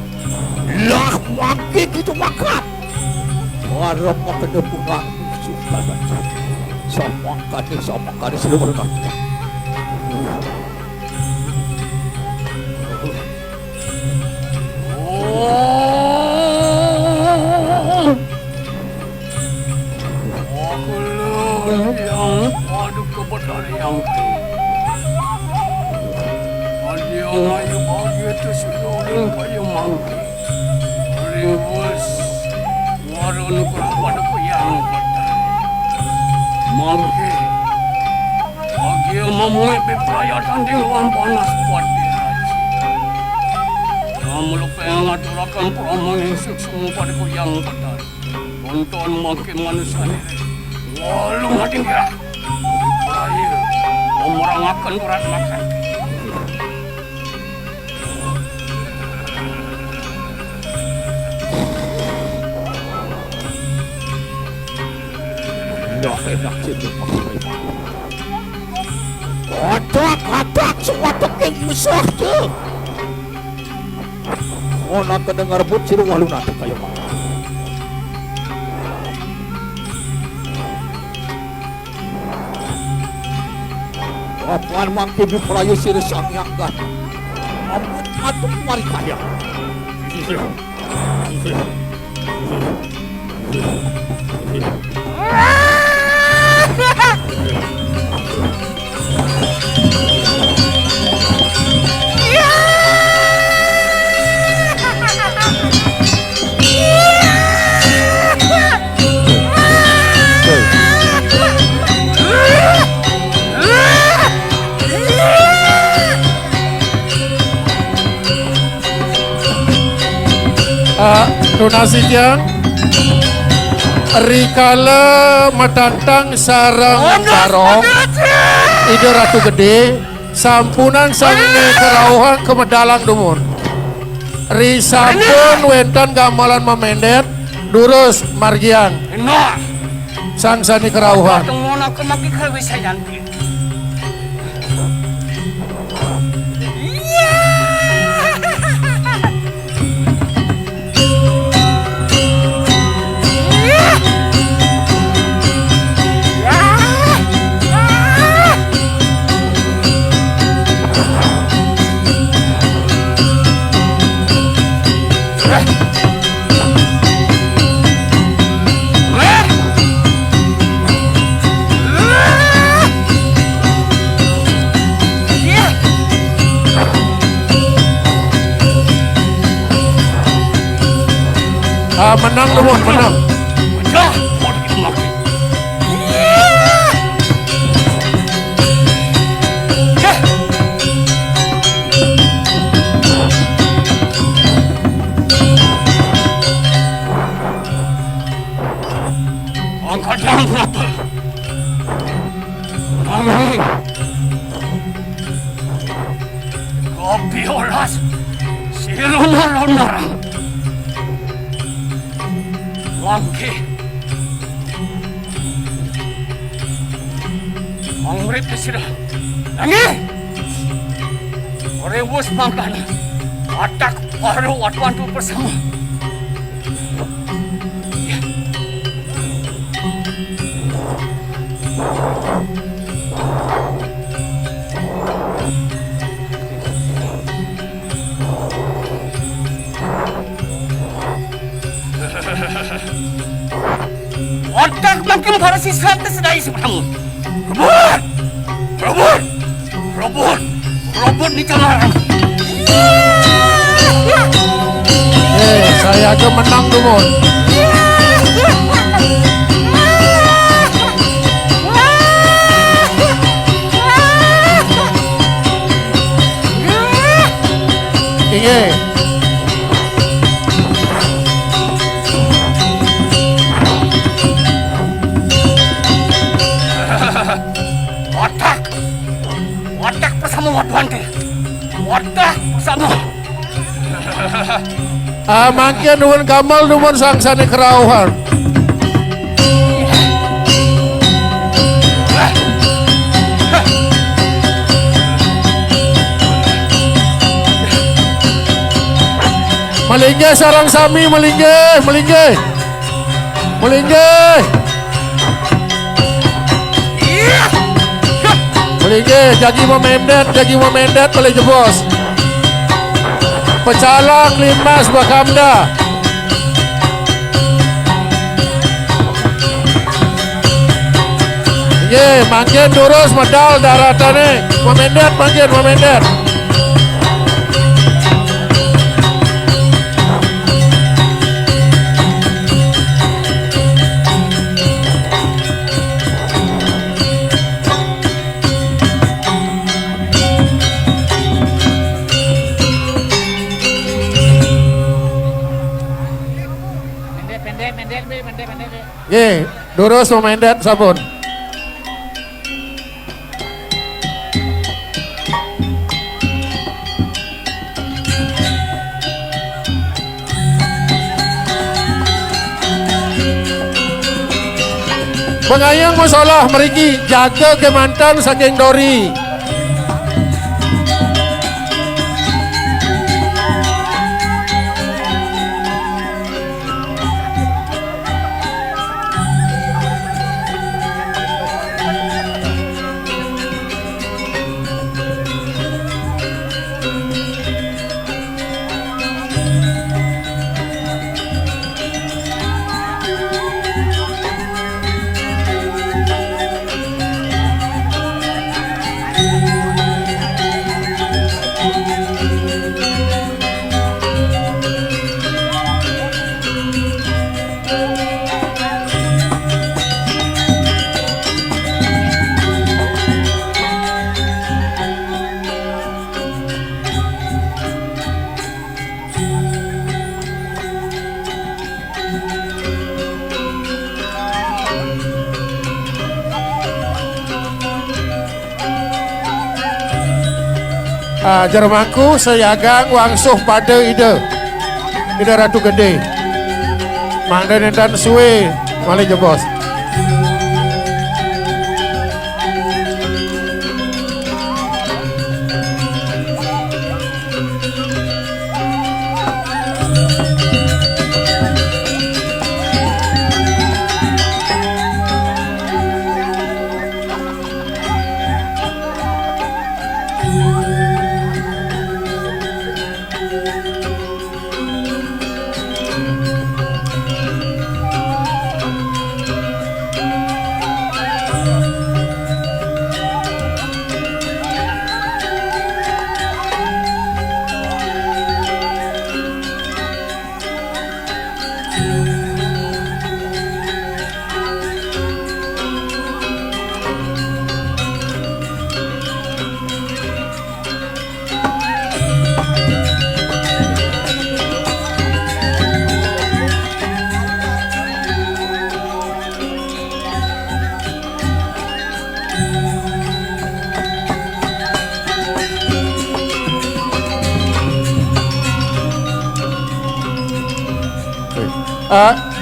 Lah makin itu makan. Warap makan bunga suka baca. Sama kali seluruh nanti. Aku yang padu kebenaran yang ada ayu bagi itu seluruh kayu mangki. Ribus warung kepada yang benar. Mangki bagi memuai peperayaan di luar panas buat diraji. Kamu lupa yang aturakan promo yang sukses pada yang benar. Tonton makin manusia ini. Walau hati gerak. Ayo, memerangakan berat makan. Dah enak itu maksudnya. Kotak semua teknik besar tu. Oh nak dengar but siru walu nanti kayak mana? Apaan mangki di perayu siru samyangkan. Ampun atuk mari kaya. Donasi jang rikala matantang sarang barong ide ratu gede sampunan sangne kerauhan kemedalang dumun risampun wentan gamalan memendet durus margian sang sani kerauhan Tunggu aku maki kerwisa yanti. menang dulu, menang. Dah, mau begitu lagi. Angkat yang berapa? Amin. Kopi olas, siruna-luna. Langke. Mangrit sira. Nangi. Orewus pangkan. Atak paru watwantu bersama. Otak makin para siswa tersedai sebelum. Kebun! Robot di kamar. Saya aja menang Dumon. Inge. Watak bersama Wadwante. Watak bersama. Mangkin nuwun kamal nuwun sangsane kerawuhan. Melingge sarang sami melingge. Melingge jagi memendet boleh jebos. Pecalak limas bakamda. Ye, mangkin durus medal daratane. Memendet. Ye, durus memendet sabun. Pengayang masalah meriki jaga kemantan saking dori. Jermanku seyagang wangsuh pada ide Ratu Gede mangdan dan suwe malih jebos.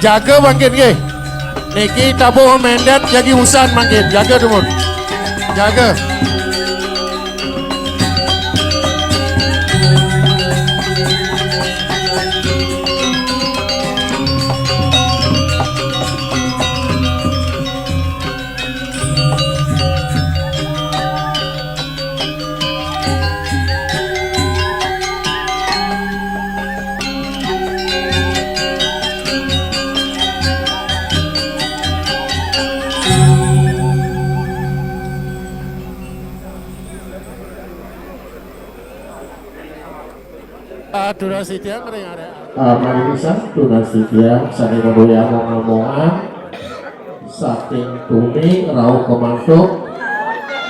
Jaga mangkin ke niki tabuh mendet jagi usan mangkin jaga Dumon jaga. Durasi dia ngering ada. Mari bisa durasi dia saking modoya ngomong-ngomongan saking tuni rauh kemantuk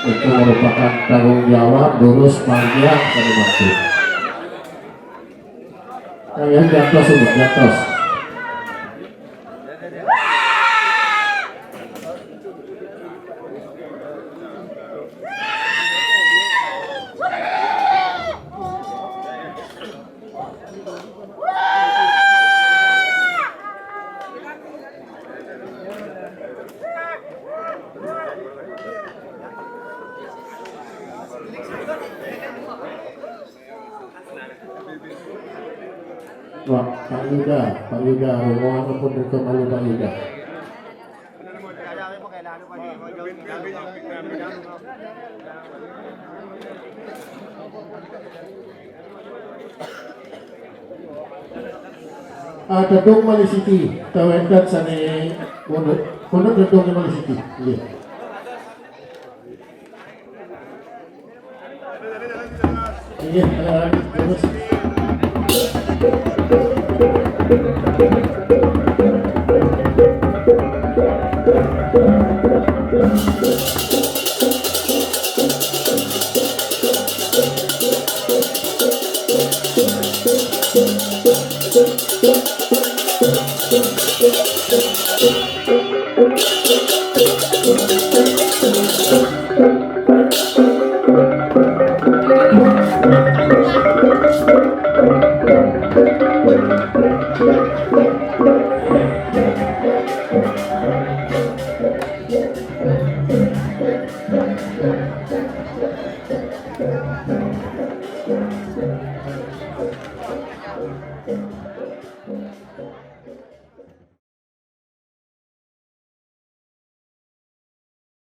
itu merupakan tanggung jawab lurus panjang kami maksud. Kalian jatuh sumber jatuh. Wah, Pak Yuda, rombongan pun kembali Pak Yuda. Dedung Mali City, tawenkan sane pondok dedung Mali City. Iya. Iya, terus.